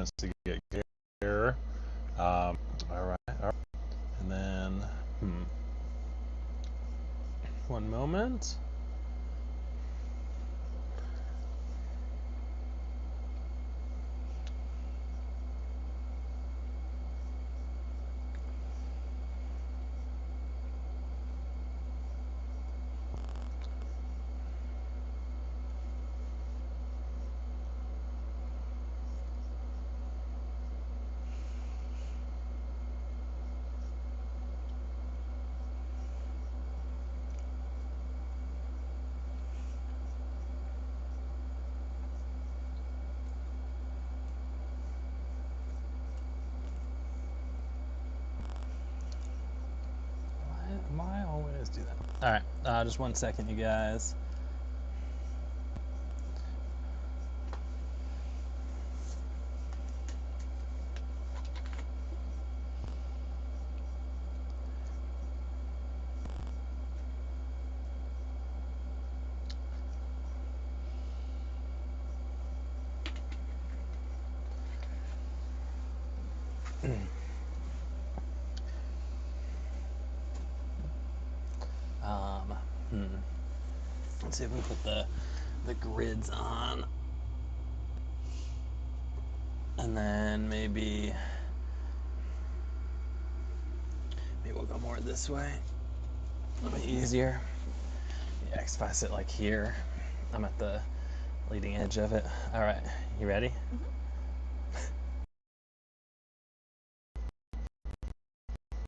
minutes to get here. All right. And then, one moment. Why always do that? All right, just 1 second, you guys. Let's see if we can put the grids on. And then maybe we'll go more this way. A little bit easier. Yeah, 'cause if I sit like here, I'm at the leading edge of it. All right, you ready? Mm-hmm.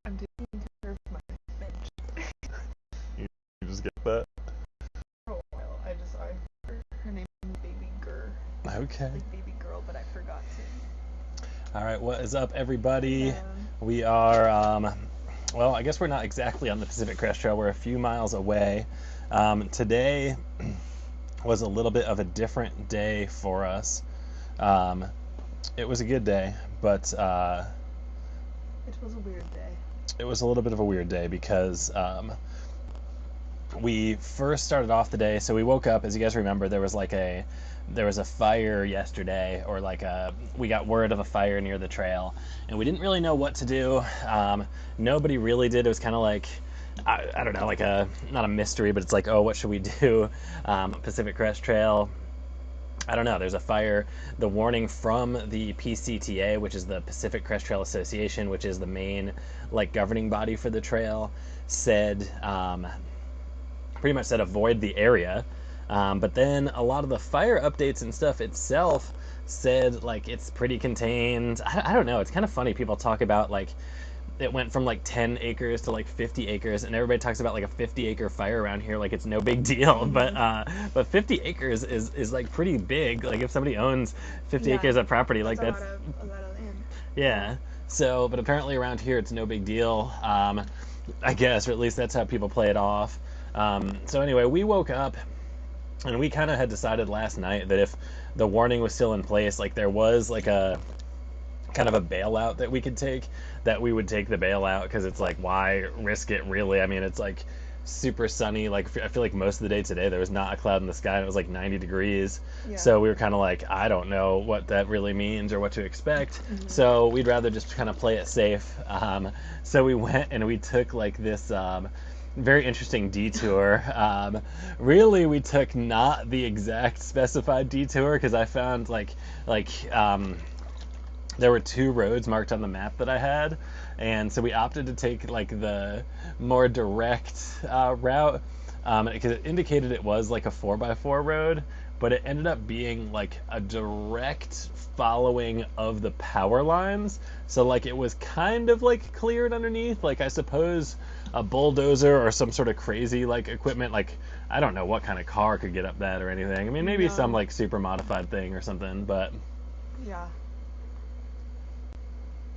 I'm taking care of my bench. You just get that? For a while, I saw her name is Baby Gurr. Okay. Like Baby Girl, but I forgot to. All right, what is up, everybody? We are, well, I guess we're not exactly on the Pacific Crest Trail. We're a few miles away. Today was a little bit of a different day for us. It was a good day, but it was a weird day. It was a little bit of a weird day because we first started off the day. So we woke up, as you guys remember, there was a fire yesterday, or we got word of a fire near the trail, and we didn't really know what to do. Nobody really did. It was kind of like, I don't know, like not a mystery, but it's like, oh, what should we do? Pacific Crest Trail, I don't know, there's a fire. The warning from the PCTA, which is the Pacific Crest Trail Association, which is the main governing body for the trail, said, pretty much said avoid the area. But then a lot of the fire updates and stuff itself said it's pretty contained. I don't know, it's kind of funny. People talk about it went from 10 acres to 50 acres, and everybody talks about a 50-acre fire around here like it's no big deal. But 50 acres is pretty big. If somebody owns 50 acres of property, that's a lot of land. Yeah. So, but apparently around here it's no big deal. I guess, or at least that's how people play it off. So anyway, we woke up and we kind of had decided last night that if the warning was still in place, there was a kind of a bailout that we could take, that we would take the bailout, because it's why risk it, really? I mean, it's super sunny. I feel like most of the day today there was not a cloud in the sky, and it was 90 degrees. Yeah. So we were kind of I don't know what that really means or what to expect. Mm-hmm. So we'd rather just kind of play it safe. So we went and we took this very interesting detour. Really, we took not the exact specified detour, because I found there were two roads marked on the map that I had, and so we opted to take the more direct route, because it indicated it was a 4x4 road, but it ended up being a direct following of the power lines. So it was kind of cleared underneath, I suppose a bulldozer or some sort of crazy equipment, I don't know what kind of car could get up that or anything. I mean, maybe some super modified thing or something, but yeah.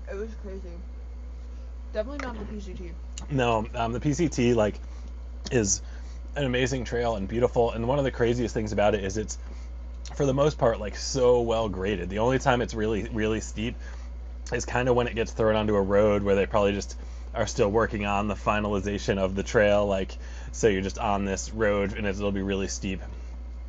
It was crazy. Definitely not the PCT. No, the PCT is an amazing trail and beautiful, and one of the craziest things about it is it's, for the most part, so well graded. The only time it's really, really steep is kind of when it gets thrown onto a road where they probably just are still working on the finalization of the trail. So you're just on this road and it'll be really steep.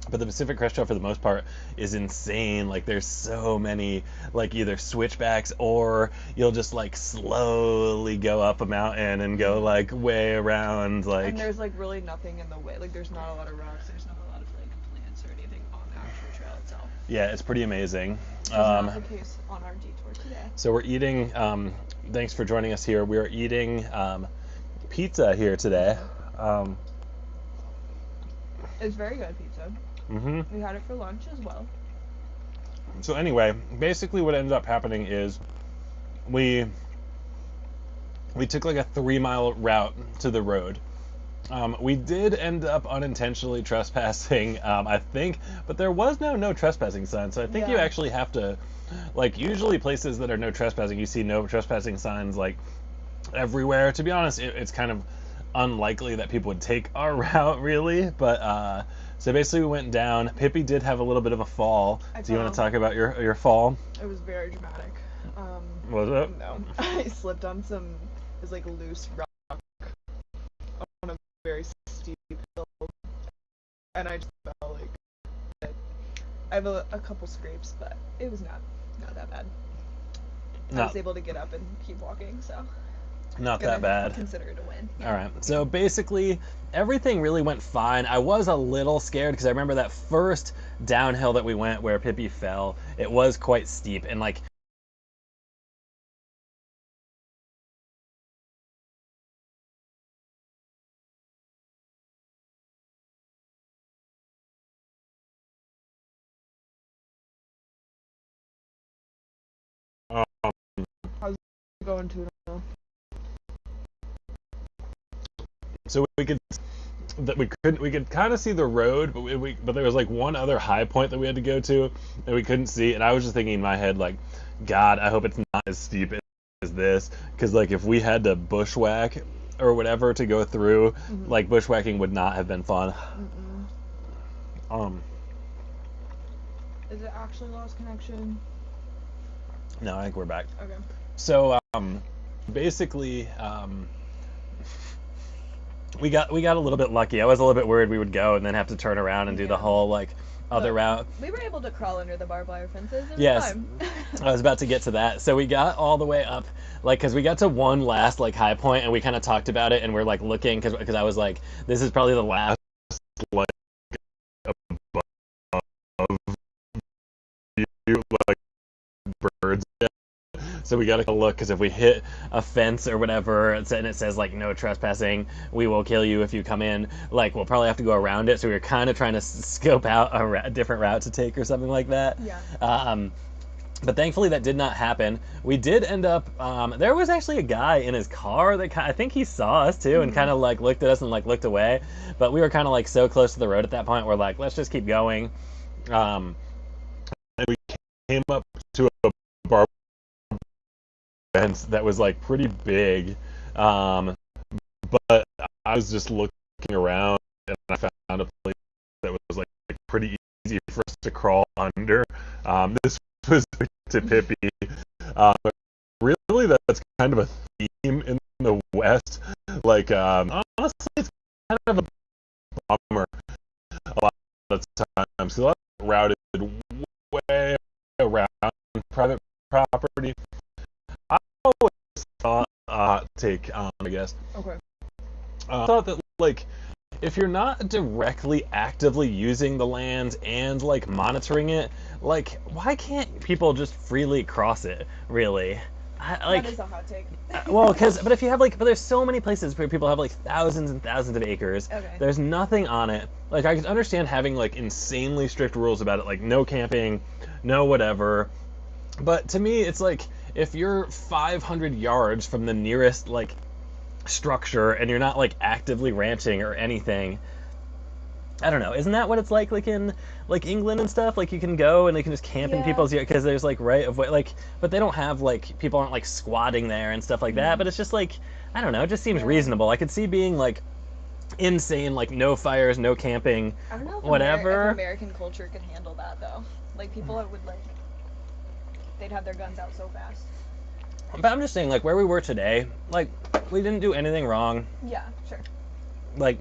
But the Pacific Crest Trail, for the most part, is insane. Like, there's so many, like, either switchbacks or you'll just, like, slowly go up a mountain and go, like, way around, like... And there's, like, really nothing in the way. Like, there's not a lot of rocks. There's not a lot of, like, plants or anything on the actual trail itself. Yeah, it's pretty amazing. Which is not the case on our detour today. So we're eating, thanks for joining us here. We are eating pizza here today. It's very good pizza. Mm-hmm. We had it for lunch as well. So anyway, basically what ended up happening is we took like a 3-mile route to the road. We did end up unintentionally trespassing, I think, but there was no trespassing sign. So I think you actually have to, like, usually places that are no trespassing, you see no trespassing signs like everywhere. To be honest, it's kind of unlikely that people would take our route, really. But so basically we went down. Pippi did have a little bit of a fall. Do you want to talk about your fall? It was very dramatic. Was it? No. I slipped on some, it was like loose rock on a very steep hill, and I just felt like I have a couple scrapes, but it was not that bad. I was able to get up and keep walking, so not that bad. Consider it a win. All right. So basically, everything really went fine. I was a little scared because I remember that first downhill that we went where Pippi fell. It was quite steep, and like how's it going to now? So we could kind of see the road, but there was like one other high point that we had to go to that we couldn't see, and I was just thinking in my head, like, God, I hope it's not as steep as this, because like if we had to bushwhack or whatever to go through, like bushwhacking would not have been fun. Is it actually lost connection? No, I think we're back. Okay. So basically we got a little bit lucky. I was a little bit worried we would go and then have to turn around and do the whole like other route. We were able to crawl under the barbed wire fences. It was Yes, fine. I was about to get to that. So we got all the way up, like, because we got to one last like high point and we kind of talked about it and we're like looking because I was like, this is probably the last like above view, like birds. So we got to look, because if we hit a fence or whatever and it says like no trespassing, we will kill you if you come in, like we'll probably have to go around it. So we were kind of trying to scope out a different route to take or something like that. Yeah. But thankfully that did not happen. We did end up, there was actually a guy in his car that I think he saw us too and kind of like looked at us and like looked away. But we were kind of like so close to the road at that point, we're like, let's just keep going. And we came up to a bar fence that was like pretty big, but I was just looking around and I found a place that was like pretty easy for us to crawl under. This was to Pippi. Really, that's kind of a theme in the West. Like, honestly, it's kind of a bummer a lot of times. So that's routed way around private property. I always thought, take, I guess. Okay. I thought that, like, if you're not directly actively using the land and, like, monitoring it, like, why can't people just freely cross it, really? That is a hot take. Well, but if you have, like, but there's so many places where people have, like, thousands and thousands of acres. Okay. There's nothing on it. Like, I can understand having, like, insanely strict rules about it, like, no camping, no whatever. But to me, it's like, if you're 500 yards from the nearest, like, structure and you're not, like, actively ranching or anything, I don't know. Isn't that what it's like in like England and stuff? Like you can go and they can just camp in people's yard because there's like right of way, like, but they don't have like people aren't like squatting there and stuff like that. But it's just like, I don't know. It just seems reasonable. I could see being like insane, like no fires, no camping, I don't know if whatever. if American culture could handle that though. Like people would like, they'd have their guns out so fast. But I'm just saying, like where we were today, like we didn't do anything wrong. Yeah, sure. Like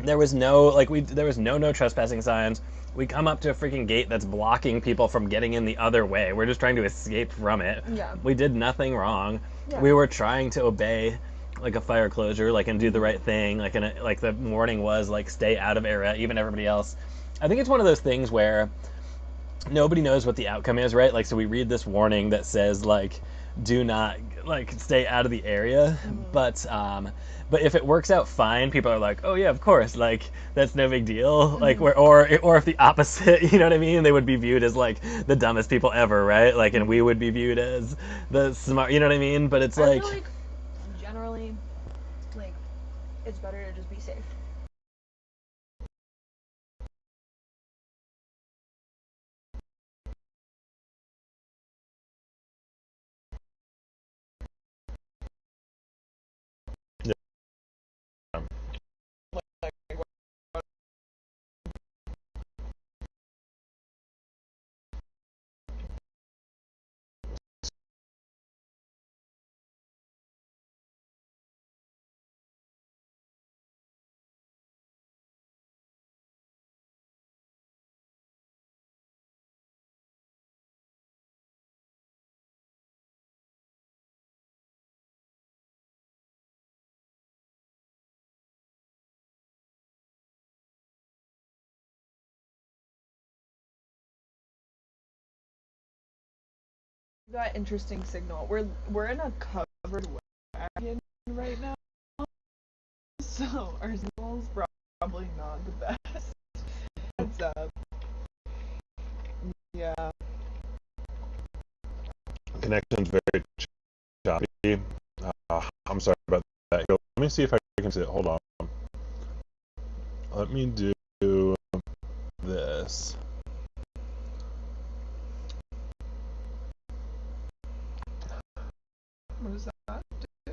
There was no trespassing signs. We come up to a freaking gate that's blocking people from getting in the other way. We're just trying to escape from it. Yeah. We did nothing wrong. Yeah. We were trying to obey like a fire closure, like, and do the right thing, like, and like the warning was like stay out of area, even everybody else. I think it's one of those things where nobody knows what the outcome is, right? Like, so we read this warning that says like do not, like, stay out of the area. But if it works out fine, people are like, oh yeah, of course, like that's no big deal. Like, or if the opposite, you know what I mean, they would be viewed as like the dumbest people ever, right? Like, and we would be viewed as the smart, you know what I mean? But it's I like, feel like generally, like, it's better to just be safe. We got interesting signal. We're in a covered wagon right now, so our signal's probably not the best. Heads up. Yeah. Connection's very choppy. I'm sorry about that. Let me see if I can see it. Hold on. Let me do this. What does that do?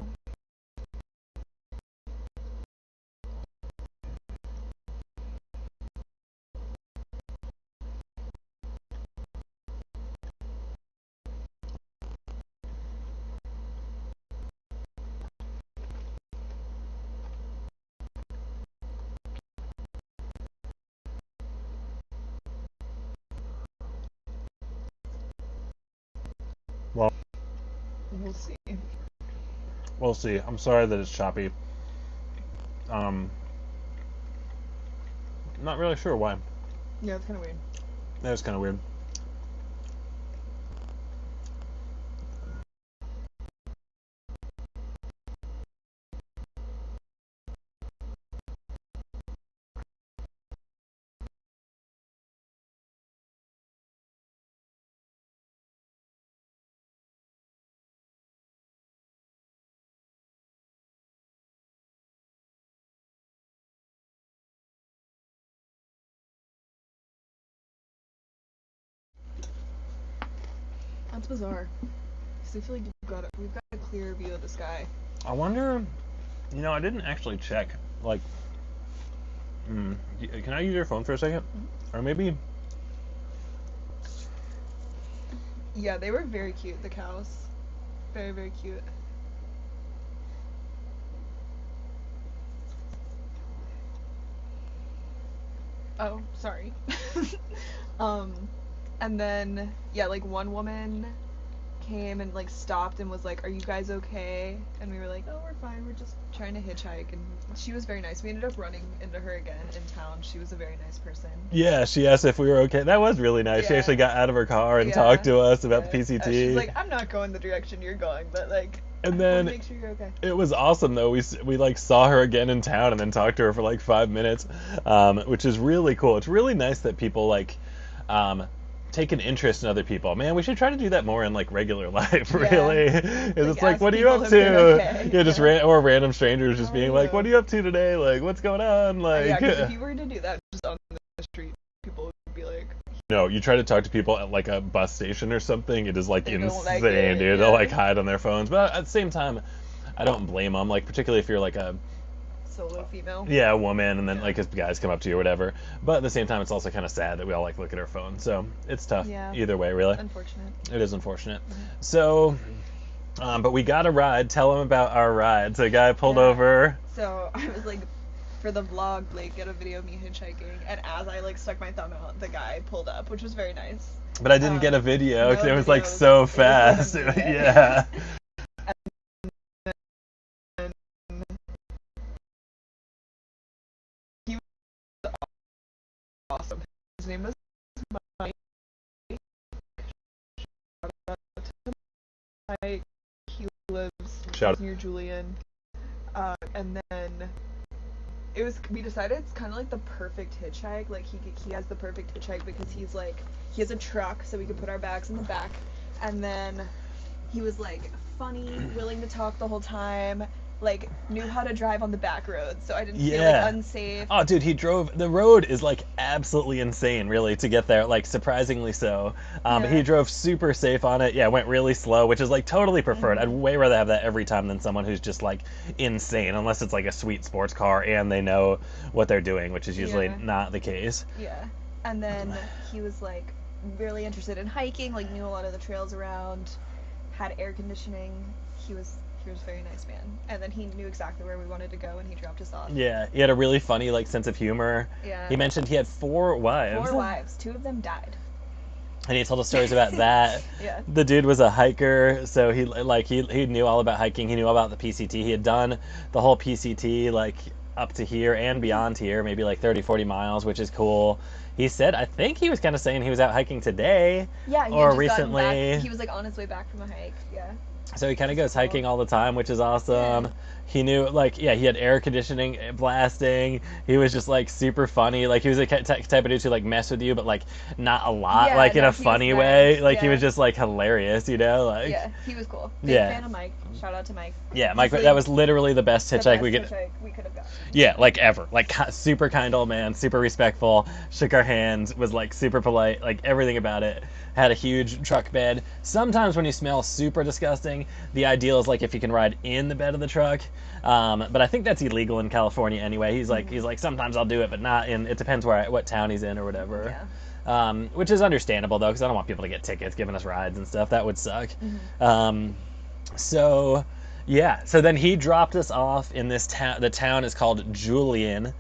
Well, We'll see. we'll see. I'm sorry that it's choppy. Um, not really sure why. Yeah, it's kind of weird. That was kind of weird. That's bizarre. Because I feel like we've got a clear view of the sky. I wonder. I didn't actually check. Like, can I use your phone for a 2nd? Or maybe. Yeah, they were very cute, the cows. Very, very cute. Oh, sorry. um, and then, yeah, like one woman came and like stopped and was like, "Are you guys okay?" And we were like, "Oh, we're fine. We're just trying to hitchhike." And she was very nice. We ended up running into her again in town. She was a very nice person. Yeah, she asked if we were okay. That was really nice. She Yeah. actually got out of her car and Yeah. talked to us about the Yeah. PCT. She's like, "I'm not going the direction you're going, but like, And I then- want to make sure you're okay." It was awesome though. We like saw her again in town and then talked to her for like 5 minutes, which is really cool. It's really nice that people like take an interest in other people. Man, we should try to do that more in like regular life. Yeah. Really, Like, it's like, ask what are you people up if they're to? okay. Yeah, just Yeah. or random strangers just Oh, being like, yeah. what are you up to today? Like, what's going on? Like, Yeah, because if you were to do that just on the street, people would be like, no, you try to talk to people at like a bus station or something, it is like They don't insane, like it, dude. They'll yeah. like hide on their phones, but at the same time, I don't blame them. Like, particularly if you're like a solo female. yeah, a woman, and then Yeah. like his guys come up to you or whatever. But at the same time, it's also kind of sad that we all like look at our phone. So it's tough Yeah. either way, really. Unfortunate. It is unfortunate. So, but we got a ride. Tell them about our ride. So a guy pulled Yeah. over. So I was like for the vlog, like, get a video of me hitchhiking, and as I, like, stuck my thumb out, the guy pulled up, which was very nice. But I didn't get a video because no it was like videos. so It was, like, a fast. minute. Yeah. He was awesome. His name was Mike. Shout out to Mike. He lives near Julian. And then we decided it's kind of like the perfect hitchhike. Like he has the perfect hitchhike because he's like, he has a truck so we could put our bags in the back. And then he was like funny, willing to talk the whole time, like knew how to drive on the back roads, so I didn't feel like unsafe. Oh, dude, the road is like absolutely insane, really, to get there, like surprisingly so. But he drove super safe on it. Yeah, went really slow, which is like totally preferred. I'd way rather have that every time than someone who's just like insane, unless it's like a sweet sports car and they know what they're doing, which is usually not the case. Yeah. And then he was like really interested in hiking, like knew a lot of the trails around, had air conditioning. He was a very nice man. And then he knew exactly where we wanted to go and he dropped us off. Yeah, he had a really funny like sense of humor. Yeah. He mentioned he had 4 wives. 4 wives. 2 of them died. And he told us stories about that. Yeah. The dude was a hiker, so he knew all about hiking. He knew all about the PCT. He had done the whole PCT like up to here and beyond here, maybe like 30, 40 miles, which is cool. He said, I think he was kind of saying he was out hiking today. Yeah, he or had just recently. gotten back. He was like on his way back from a hike. Yeah. So he kind of goes hiking all the time, which is awesome. He knew, like, yeah, he had air conditioning blasting. He was just, like, super funny. Like, he was the type of dude to, like, mess with you, but, like, not a lot, Yeah, like, in no, a he was funny nice. way. Like, he Yeah. was just, like, hilarious, you know? Like, Yeah, he was cool. Big Yeah. fan of Mike. Shout out to Mike. Yeah, Mike, He's, that was literally the best the hitchhike best we could. hitchhike we could have gotten. Yeah, like ever. Like super kind old man, super respectful, shook our hands, was like super polite, like everything about it. Had a huge truck bed. Sometimes when you smell super disgusting, the ideal is like if you can ride in the bed of the truck. But I think that's illegal in California anyway. He's like sometimes I'll do it, but not in. It depends what town he's in or whatever. Yeah. Which is understandable though, because I don't want people to get tickets giving us rides and stuff. That would suck. So yeah, so then he dropped us off in this town. The town is called Julian.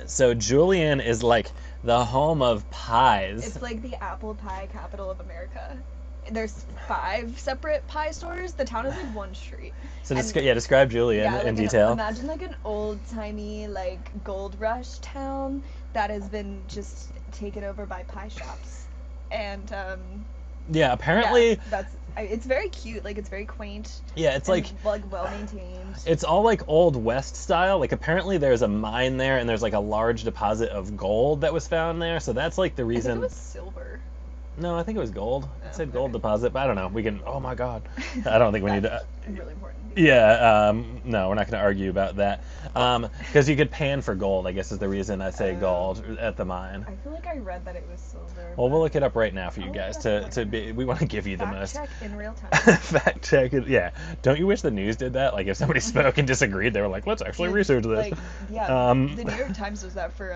So Julian is like the home of pies. It's like the apple pie capital of America. There's 5 separate pie stores. The town is like one street. So And- describe Julian like in detail. Imagine like an old-timey like gold rush town that has been just taken over by pie shops. And Yeah, apparently, it's very cute. Like it's very quaint. yeah, it's and, like well maintained. it's all like old west style. Like apparently there's a mine there and there's like a large deposit of gold that was found there. So that's like the I think reason. it was silver. No, I think it was gold. It said gold okay. deposit, but I don't know. We can. Oh my god, I don't think we need to. Really important. Yeah, no, we're not going to argue about that. Because you could pan for gold, I guess is the reason I say gold at the mine. I feel like I read that it was silver. Well, we'll look it up right now for you I'll guys look it up to be. We want to give you the Fact most. check in real time. Fact check it. Yeah. Don't you wish the news did that? Like if somebody spoke and disagreed, they were like, let's actually research this. Like, yeah, Um, the New York Times does that for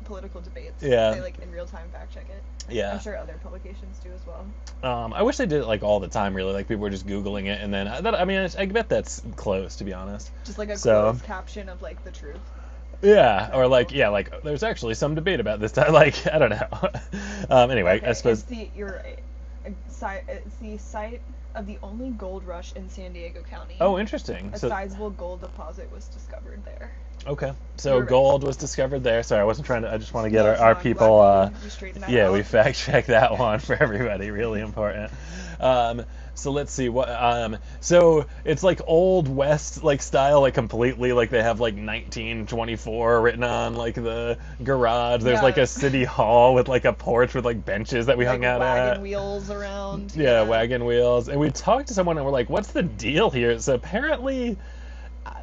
political debates. Yeah. They like in real time fact check it. Yeah. I'm sure other publications do as well. I wish they did it like all the time. Really, like people were just googling it, and then I bet that's close to be honest. Just like a So- closed caption of like the truth. Yeah, or like there's actually some debate about this time. Like I don't know. Anyway, Okay, I suppose. you're right. It's the site of the only gold rush in San Diego County. Oh, interesting. A So sizable gold deposit was discovered there. okay, so You're right. gold was discovered there. Sorry, I wasn't trying to. I just want to get No, it's our fine. people. Glad we straightened that Yeah, out. we fact checked that one for everybody. Really important. So let's see what. So it's like old west like style, like completely like they have like 1924 written on like the garage. There's like Yeah. a city hall with like a porch with like benches that we Like hung out wagon at. wheels around. Yeah, wagon wheels. And we talked to someone and we're like, what's the deal here? So apparently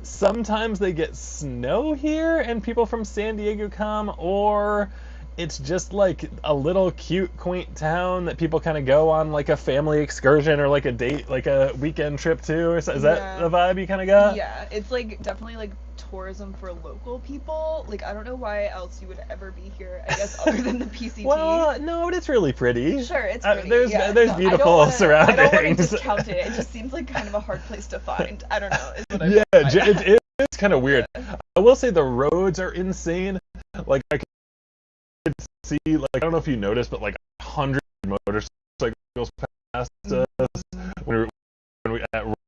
sometimes they get snow here and people from San Diego come, or it's just like a little cute, quaint town that people kind of go on like a family excursion or like a date, like a weekend trip to. Is that Yeah. the vibe you kind of got? Yeah, it's like definitely like tourism for local people. Like I don't know why else you would ever be here. I guess other than the PCT. Well, no, but it's really pretty. Sure, it's pretty. There's yeah. there's No, beautiful I don't surroundings. want to discount it. It just seems like kind of a hard place to find. I don't know. Is what I Yeah, meant by it that. is It's kind of weird. I will say the roads are insane. Like I could see, like I don't know if you noticed, but like 100 motorcycles passed us when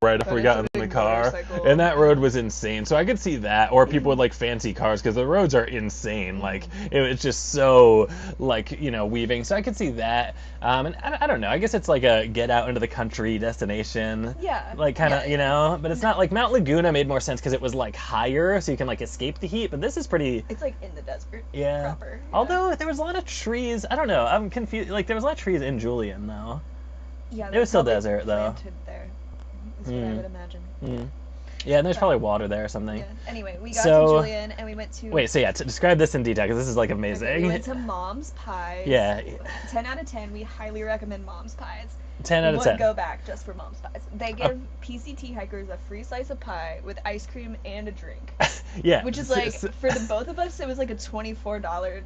right after we got in the car, and that road was insane. So I could see that, or people with like fancy cars, because the roads are insane. Like it's just so like weaving. So I could see that. And I don't know. I guess it's like a get out into the country destination. Yeah. Like kind of but it's not like Mount Laguna made more sense because it was like higher, so you can like escape the heat. But this is pretty. It's like in the desert. Yeah. Proper. Yeah. Although there was a lot of trees. I don't know. I'm confused. Like there was a lot of trees in Julian though. Yeah. It was still probably desert though. Planted there. Is what I would imagine. Yeah, and there's probably water there or something. Yeah. Anyway, we got to Julian and we went to. Wait, so yeah, describe this in detail because this is like amazing. Okay, we went to Mom's Pies. Yeah. 10 out of 10. We highly recommend Mom's Pies. 10 out of 10. Would go back just for Mom's Pies. They give PCT hikers a free slice of pie with ice cream and a drink. Yeah. Which is like, for the both of us, it was like a $24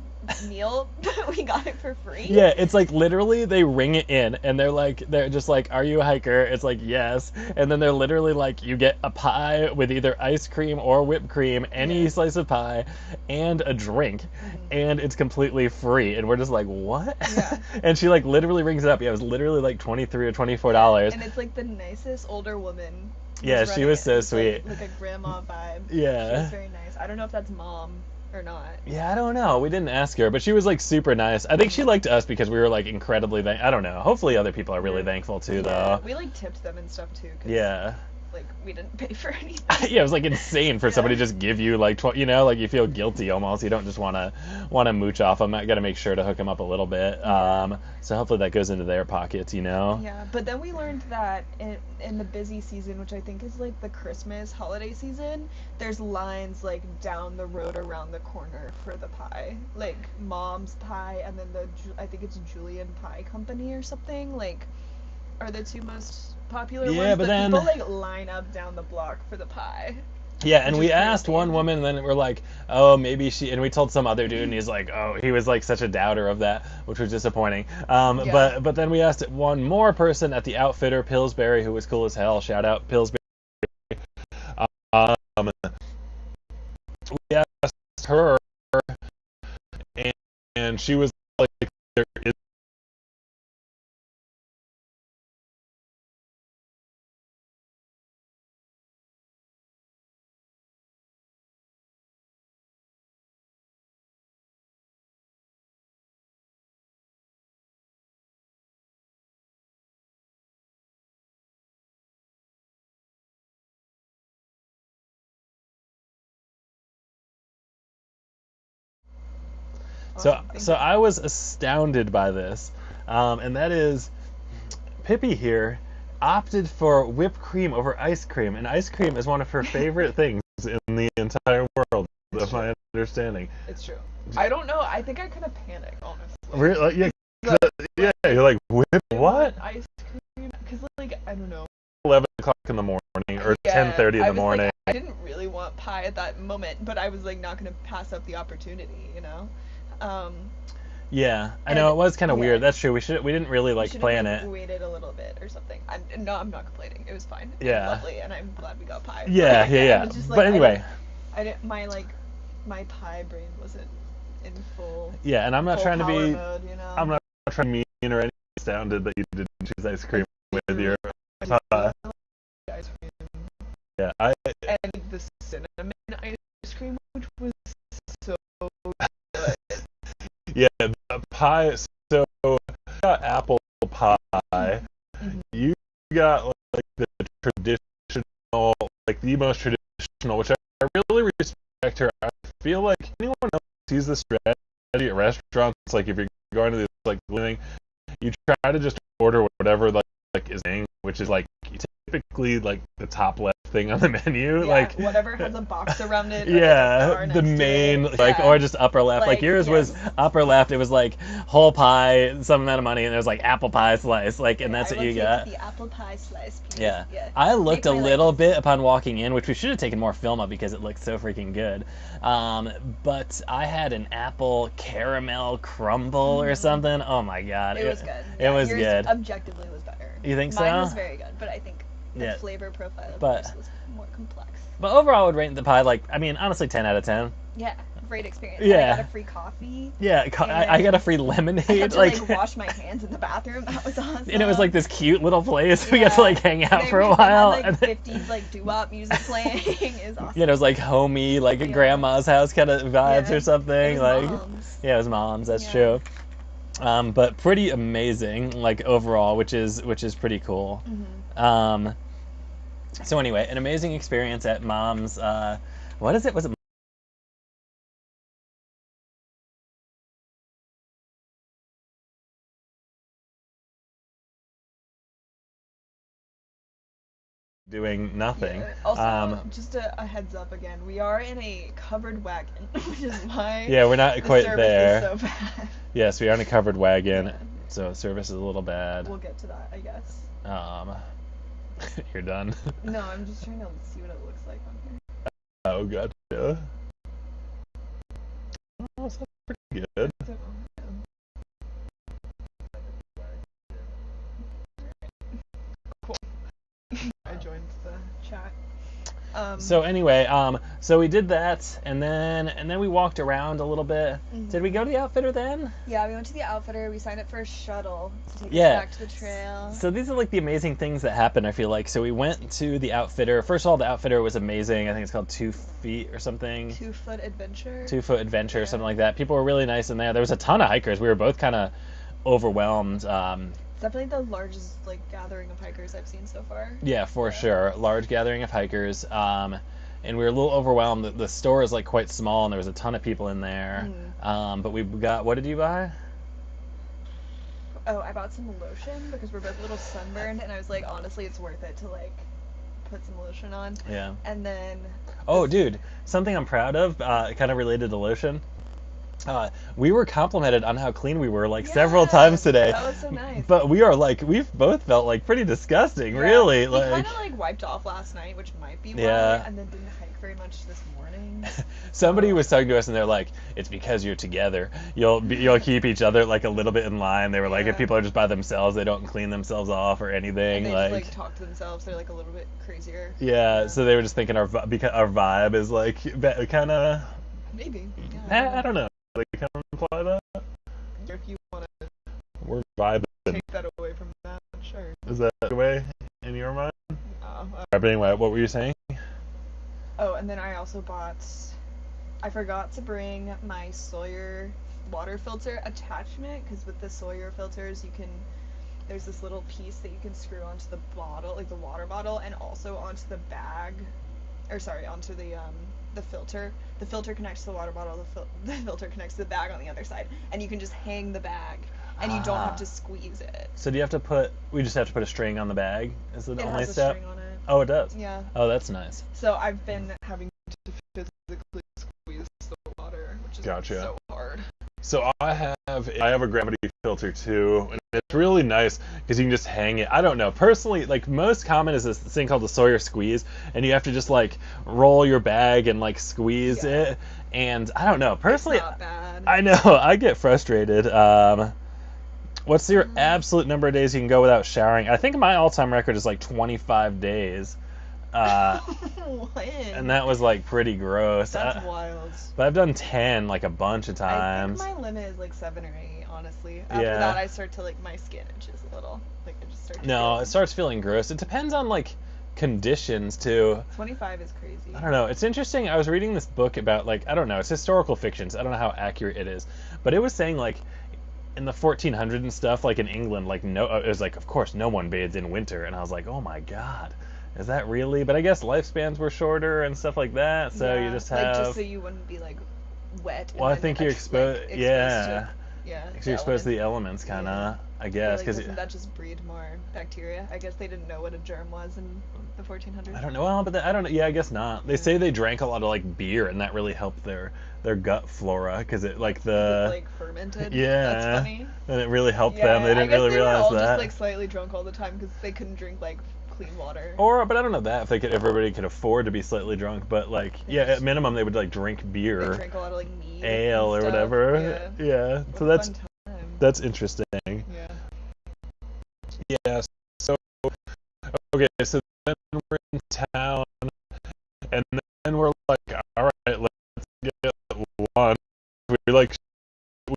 meal. We got it for free. Yeah, it's like literally they ring it in and they're just like, are you a hiker? It's like, yes. And then they're literally like, you get a pie with either ice cream or whipped cream, any slice of pie, and a drink. And it's completely free. And we're just like, what? Yeah. And she like literally rings it up. Yeah, it was literally like $23 or $24. And it's like the nicest older woman. Yeah, she was so sweet. Like a grandma vibe. Yeah. She was very nice. I don't know if that's mom or not. Yeah, I don't know. We didn't ask her, but she was like super nice. I think she liked us because we were like incredibly I don't know. Hopefully other people are really thankful too, though. We like tipped them and stuff too. Yeah. Like we didn't pay for anything. Yeah, it was like insane for somebody to just give you like like you feel guilty almost. You don't just want to mooch off them. I got to make sure to hook them up a little bit. So hopefully that goes into their pockets, Yeah, but then we learned that in the busy season, which I think is like the Christmas holiday season, there's lines like down the road around the corner for the pie, like Mom's Pie, and then I think it's Julian Pie Company or something. Like, are the two most popular ones, but then people like line up down the block for the pie. Yeah, and we asked one woman, and then we're like, oh, maybe she, and we told some other dude, and he's like, oh, he was like such a doubter of that, which was disappointing. But then we asked one more person at the Outfitter, Pillsbury, who was cool as hell. Shout out Pillsbury. We asked her, and she was like, there is. So I was astounded by this, and that is, Pippi here opted for whipped cream over ice cream, and ice cream is one of her favorite things in the entire world, of my understanding. It's true. I don't know. I think I kind of panicked, honestly. Really? Yeah, you're like, whip what? Ice cream? Because, like, I don't know. 11 o'clock in the morning, or 10:30 in the morning. Like, I didn't really want pie at that moment, but I was, like, not going to pass up the opportunity, you know? Yeah, I know, it was kind of weird. That's true. We didn't really plan it. Waited a little bit or something. I'm not complaining. It was fine. It Yeah. was lovely, and I'm glad we got pie. Yeah. Just, But anyway. I didn't my pie brain wasn't in full. Yeah, and I'm not full trying to power be. mode, you know? I'm not trying to be mean or anything. Astounded that you didn't choose ice cream with your pie. Ice cream. Yeah, And the cinnamon ice cream, which was so good. Yeah, the pie. So you got apple pie. Mm-hmm. You got like the traditional, like the most traditional, which I really respect her. I feel like anyone else sees this strategy at restaurants, like if you're going to this like living, you try to just order whatever like is in, which is like typically like the top left thing on the menu, Yeah, like whatever has a box around it. Yeah, the main, like, or just upper left. Like yours was upper left. It was like whole pie, some amount of money, and there's like apple pie slice, like, and that's what you got. The apple pie slice, please. Yeah. I looked a little bit upon walking in, which we should have taken more film of because it looked so freaking good. But I had an apple caramel crumble or something. Oh my god. It was good. It was yours good. Objectively was better. You think so? Mine was very good, but I think The Yeah. flavor profile of But- yours was more complex. But overall, I would rate the pie like, I mean, honestly, 10 out of 10. Yeah, great experience. Yeah. And I got a free coffee. Yeah, I got a free I lemonade. got to like wash my hands in the bathroom. That was awesome. and it was like this cute little place. We got to like hang out for a They while. had, and like then- 50s like doo-wop music playing. It was awesome. Yeah, it was like homey, like a Yeah. grandma's house kind of vibes Yeah. or something. It was like, moms. yeah, it was moms. That's Yeah. true. But pretty amazing, like overall, which is pretty cool. Mm-hmm. So anyway, an amazing experience at mom's. What is it? Was it? Doing nothing. Yeah. Also, Um, just a heads up again, we are in a covered wagon, which is why Yeah, we're not the quite service there. is so bad. Yes, we are in a covered wagon, Yeah. so service is a little bad. We'll get to that, I guess. You're done. No, I'm just trying to see what it looks like on here. Oh, gotcha. Oh, that's pretty good. So, yeah. Cool. I joined the chat. So anyway, so we did that, and then we walked around a little bit. Mhm. Did we go to the outfitter then? Yeah, we went to the outfitter. We signed up for a shuttle to take Yeah. us back to the trail. So these are like the amazing things that happen, I feel like. So we went to the outfitter. First of all, the outfitter was amazing. I think it's called 2 Feet or something. 2-foot adventure. 2 Foot Adventure or Yeah. something like that. People were really nice in there. There was a ton of hikers. We were both kind of overwhelmed. It's definitely the largest like gathering of hikers I've seen so far. Yeah, for sure. Large gathering of hikers. And we were a little overwhelmed. The store is like quite small, and there was a ton of people in there. But we got. What did you buy? Oh, I bought some lotion because we're both a little sunburned, and I was like, honestly, it's worth it to like put some lotion on. Yeah. And then Oh, dude, something I'm proud of, kind of related to lotion. We were complimented on how clean we were like several Yeah, times today. that was so nice. But we are like, we've both felt like pretty disgusting, Yeah. really. He Like, kind of like wiped off last night, which might be why, Yeah. and then didn't hike very much this morning. somebody was talking to us, and they're like, "It's because you're together. You'll keep each other like a little bit in line." They were like, "If Yeah. people are just by themselves, they don't clean themselves off or anything." And they like, just like talk to themselves. They're like a little bit crazier. yeah. So they were just thinking because our vibe is like kind of. Maybe. Yeah, I don't know. They kind of imply that If you want to we're vibing. take that away from that, sure. Is that the way in your mind? Uh, But anyway, what were you saying? Oh, and then I also bought. I forgot to bring my Sawyer water filter attachment because with the Sawyer filters you can. There's this little piece that you can screw onto the bottle, like the water bottle, and also onto the bag, or sorry, onto the filter. The filter connects to the water bottle. The filter connects to the bag on the other side, and you can just hang the bag, and you don't have to squeeze it. So do you have to we just have to put a string on the bag? Is it the It only has a step? string on it. Oh, it does. Yeah. Oh, that's nice. so I've been having to physically squeeze the water, which is Gotcha. so hard. So I have a gravity filter too, and it's really nice because you can just hang it. I don't know. Personally, like most common is this thing called the Sawyer squeeze, and you have to just like roll your bag and like squeeze Yeah. it. And I don't know. Personally, It's not bad. I know I get frustrated. What's your absolute number of days you can go without showering? I think my all-time record is like 25 days. When? And that was like pretty gross. That's wild. But I've done 10 like a bunch of I times. think my limit is like 7 or 8, honestly. After Yeah. that, I start to like my skin itches a little. Like I just start. To No, feel- it starts feeling gross. It depends on like conditions too. 25 is crazy. I don't know. It's interesting. I was reading this book about like I don't know. It's historical fictions. I don't know how accurate it is, but it was saying like in the 1400s and stuff, like in England, like no, it was like of course no one bathed in winter, and I was like, oh my god, is that really? But I guess lifespans were shorter and stuff like that, so you Yeah, just like have. just so you wouldn't be like wet. and Well, I then, think you're like, exposed. to, Yeah, Yeah. because you're exposed to the elements, kind of. I guess because doesn't that just breed more bacteria? I guess they didn't know what a germ was in the 1400s. I don't know. Well, but I don't know. Yeah, I guess not. They say they drank a lot of like beer, and that really helped their gut flora because it like the like fermented. yeah, That's funny. and it really helped Yeah, them. They I didn't guess really they were realize all that. just like slightly drunk all the time because they couldn't drink like clean water. But I don't know that if everybody could afford to be slightly drunk, but like yeah, at minimum they would like drink They beer, drank a lot of like mead, ale and or stuff. whatever. Yeah, What so a that's fun time. that's interesting. Yeah. Yeah. So okay, so then town, and then we're like, all right, let's get lunch.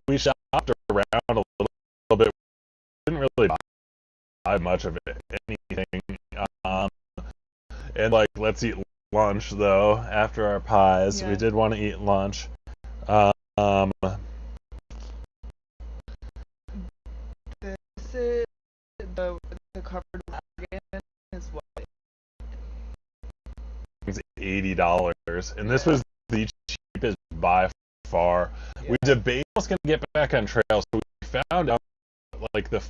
We shopped around a little bit. We didn't really buy much of anything. Um, and like, let's eat lunch though after our pies. Yeah. We did want to eat lunch. Um, This is the covered wagon is what? it's $80, and this was the cheapest by far. Yeah. We debated was going to get back on trail, so we found out like the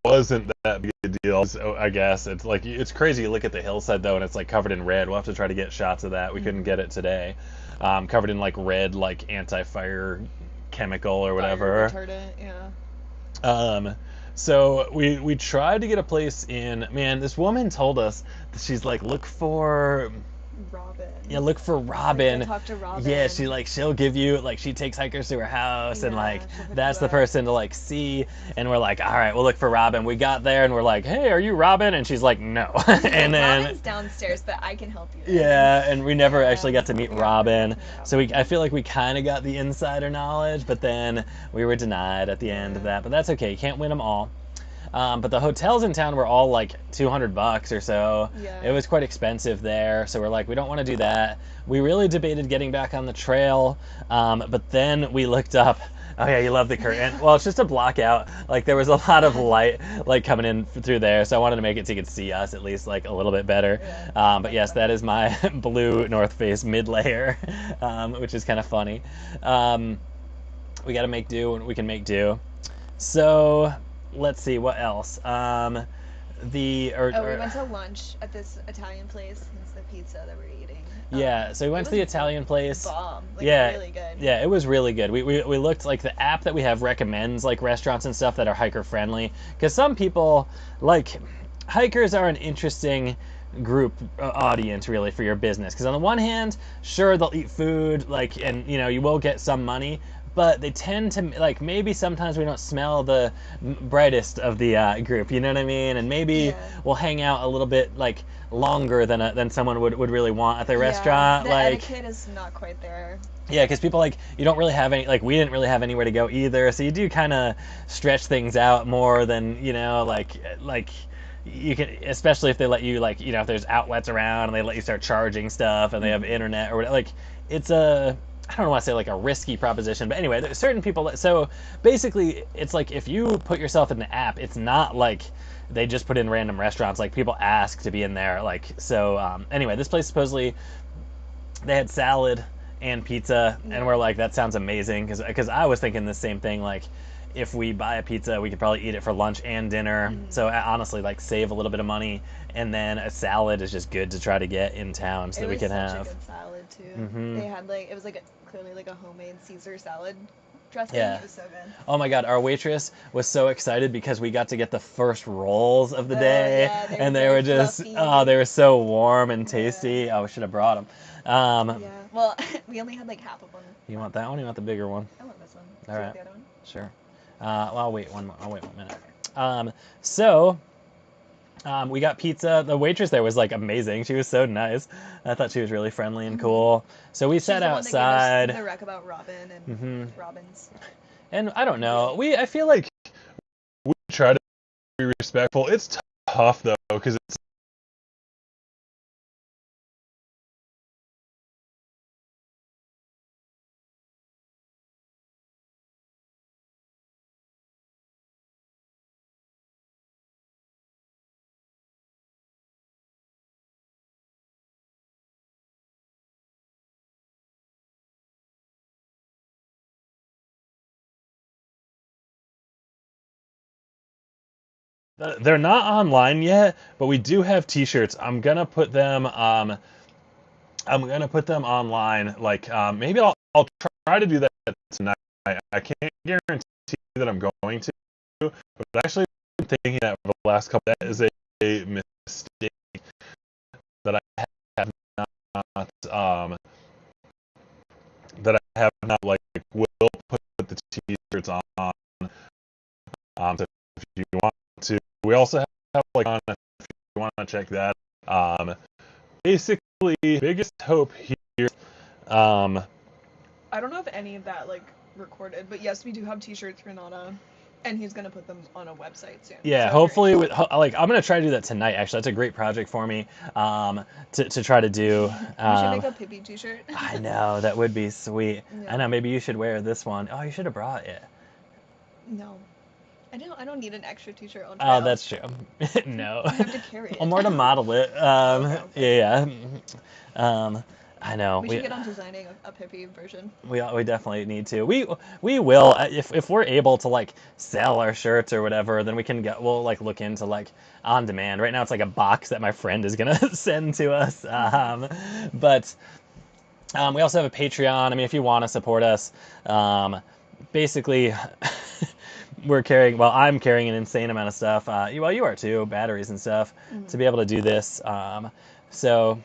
wasn't that big a deal. So I guess it's like it's crazy. You look at the hillside though, and it's like covered in red. We'll have to try to get shots of that. We couldn't get it today. Covered in like red, like anti-fire chemical or whatever. Fire retardant, yeah. So we tried to get a place in. Man, this woman told us that she's like, look for Robin. Yeah, look for Robin. Talk to Robin. Yeah, she'll give you like she takes hikers to her house and Yeah, like she'll hook that's you the up. person to like see. And we're like, all right, we'll look for Robin. We got there and we're like, hey, are you Robin? And she's like, no. And then Robin's downstairs, but I can help you. yeah, and we never Yeah. actually got to meet Yeah, Robin. yeah. So I feel like we kind of got the insider knowledge, but then we were denied at the end of that. But that's okay. You can't win them all. But the hotels in town were all like $200 or so. Yeah. It was quite expensive there, so we're like, we don't want to do that. We really debated getting back on the trail, but then we looked up. Oh yeah, you love the curtain. Well, it's just a block out. Like there was a lot of light like coming in through there, so I wanted to make it so you could see us at least like a little bit better. But yes, that is my blue North Face mid layer, which is kind of funny. We got to make do, and we can make do. So let's see what else. We went to lunch at this Italian place. It's the pizza that we're eating. Yeah, so we went to the Italian place. Bomb. Like, Yeah, really good. Yeah, it was really good. We looked like the app that we have recommends like restaurants and stuff that are hiker friendly because some people like hikers are an interesting group audience really for your business because on the one hand, sure they'll eat food like and you know you will get some money. But they tend to like maybe sometimes we don't smell the brightest of the group, you know what I mean? And maybe we'll hang out a little bit like longer than someone would really want at their restaurant. The like etiquette is not quite there. yeah, because people like you don't really have any like we didn't really have anywhere to go either, so you do kind of stretch things out more than you know like you can especially if they let you like you know if there's outlets around and they let you start charging stuff and they have internet or whatever like it's a I don't want to say like a risky proposition, but anyway, there's certain people that, so basically it's like if you put yourself in the app, it's not like they just put in random restaurants, like people ask to be in there, like, so anyway, this place supposedly, they had salad and pizza, and we're like, that sounds amazing, because I was thinking the same thing, like, if we buy a pizza, we could probably eat it for lunch and dinner, so honestly, like, save a little bit of money, and then a salad is just good to try to get in town so that we can have. It was such a good salad, too. They had, like, it was, like, clearly, like, a homemade Caesar salad dressing. Yeah. It was so good. Oh my god, our waitress was so excited because we got to get the first rolls of the day, yeah, and they were just, fluffy. oh, they were so warm and tasty. Oh, we should have brought them. Yeah. Well, we only had, like, half of one. You want that one? Or you want the bigger one? I want this one. All Do you right. want the other one? Sure. Well, I'll wait one minute. So we got pizza. The waitress there was like amazing. She was so nice. I thought she was really friendly and cool. So we sat She's the one that gave us outside. the rec about Robin and Robin's. And I don't know. I feel like we try to be respectful. It's tough though because it's they're not online yet, but we do have T-shirts. I'm gonna put them. I'm gonna put them online. Like maybe I'll try to do that tonight. I can't guarantee that I'm going to, but I've actually been thinking that for the last couple. That is a mistake that I have not like will put the T-shirts on. So if you want to, we also have like on if you want to check that Basically, biggest hope here. I don't know if any of that like recorded, but yes, we do have T-shirts for Nana, and he's gonna put them on a website soon. Yeah, So if hopefully, you're with like I'm gonna try to do that tonight. Actually, that's a great project for me to try to do. we should make a Pippi T-shirt. I know that would be sweet. Yeah. I know maybe you should wear this one. Oh, you should have brought it. No, I don't need an extra T-shirt on Oh, trail. that's true. No. I have to carry it. Well, more to model it. Okay. Yeah. I know. We should get on designing a Pippi version. We definitely need to. We will if we're able to like sell our shirts or whatever, then we'll like look into like on demand. Right now it's like a box that my friend is gonna send to us. But we also have a Patreon. I mean, if you want to support us, basically. I'm carrying an insane amount of stuff. You are too, batteries and stuff, to be able to do this. So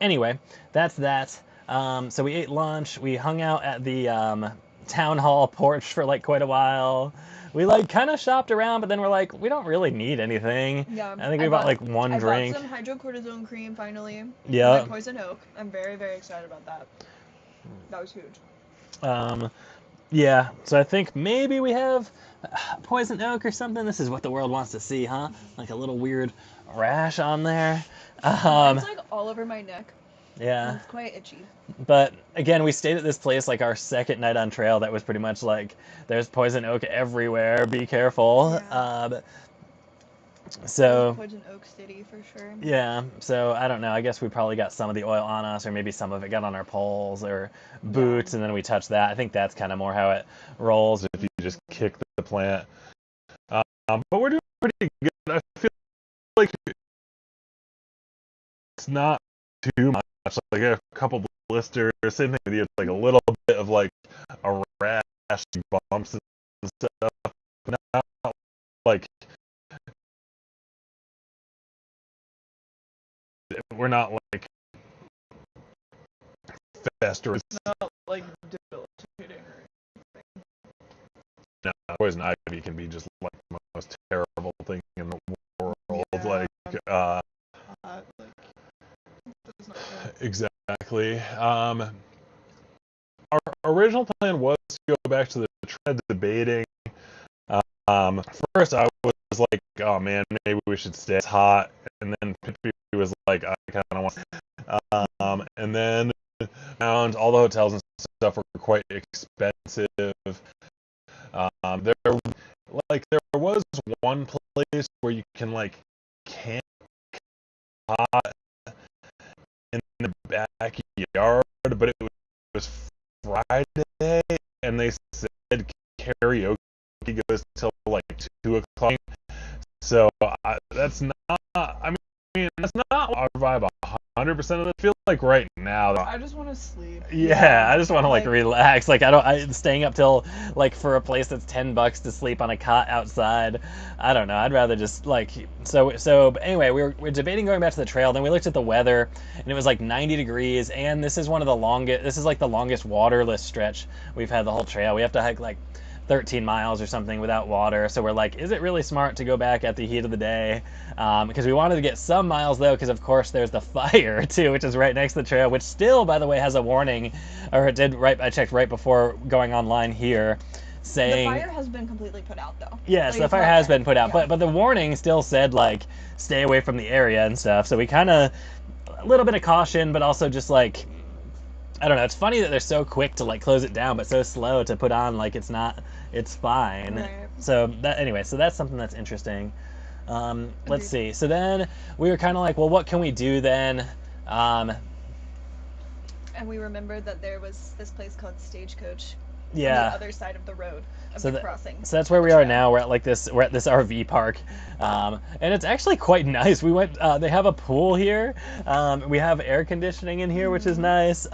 anyway, that's that. So we ate lunch. We hung out at the town hall porch for like quite a while. We like kind of shopped around, but then we're like, we don't really need anything. Yeah, I think we bought like one drink. I bought some hydrocortisone cream finally. Yeah. By Poison Oak. I'm very, very excited about that. That was huge. Yeah, so I think maybe we have poison oak or something. This is what the world wants to see, huh? Like a little weird rash on there. It's like all over my neck. Yeah. It's quite itchy. But again, we stayed at this place like our second night on trail that was pretty much like there's poison oak everywhere. Be careful. Yeah. So Poison Oak City for sure. yeah, so I don't know. I guess we probably got some of the oil on us, or maybe some of it got on our poles or boots, and then we touched that. I think that's kind of more how it rolls if you just kick the plant. But we're doing pretty good. I feel like it's not too much. Like a couple blisters, same thing with you. It's like a little bit of like a rash, bumps and stuff. But not like we're not like festering. it's not like debilitating or anything. No, poison ivy can be just like the most terrible thing in the world. Yeah. Like, Like, it's not good. exactly. Our original plan was to go back to the tread debating. First I was like, oh man, maybe we should stay. It's hot, and then Pippi was like, I kind of want. And then found all the hotels and stuff were quite expensive. There was one place where you can like camp hot in the backyard, but it was Friday, and they said karaoke goes till like 2:00. So that's not. I mean, that's not our vibe 100% of it. I feel like right now, I just want to sleep. yeah, I just want to like relax. Like I staying up till like for a place that's $10 to sleep on a cot outside. I don't know. I'd rather just like so. But anyway, we're debating going back to the trail. Then we looked at the weather, and it was like 90 degrees. And this is one of the longest. This is like the longest waterless stretch we've had the whole trail. We have to hike like 13 miles or something without water. So we're like, is it really smart to go back at the heat of the day? Because we wanted to get some miles though, because of course there's the fire too, which is right next to the trail, which still, by the way, has a warning, or it did right. I checked right before going online here, saying The fire has been completely put out though. yes, Like, the it's fire not has there. been put out, Yeah. but the warning still said like stay away from the area and stuff. So we kind of a little bit of caution, but also just like. I don't know. It's funny that they're so quick to like close it down, but so slow to put on like it's not. It's fine. Right. So that's something that's interesting. Let's see. So then we were kind of like, well, what can we do then? And we remembered that there was this place called Stagecoach on Yeah. the other side of the road of So the that- crossing. So that's where we are now. We're at this RV park, and it's actually quite nice. We went. They have a pool here. We have air conditioning in here, which is nice.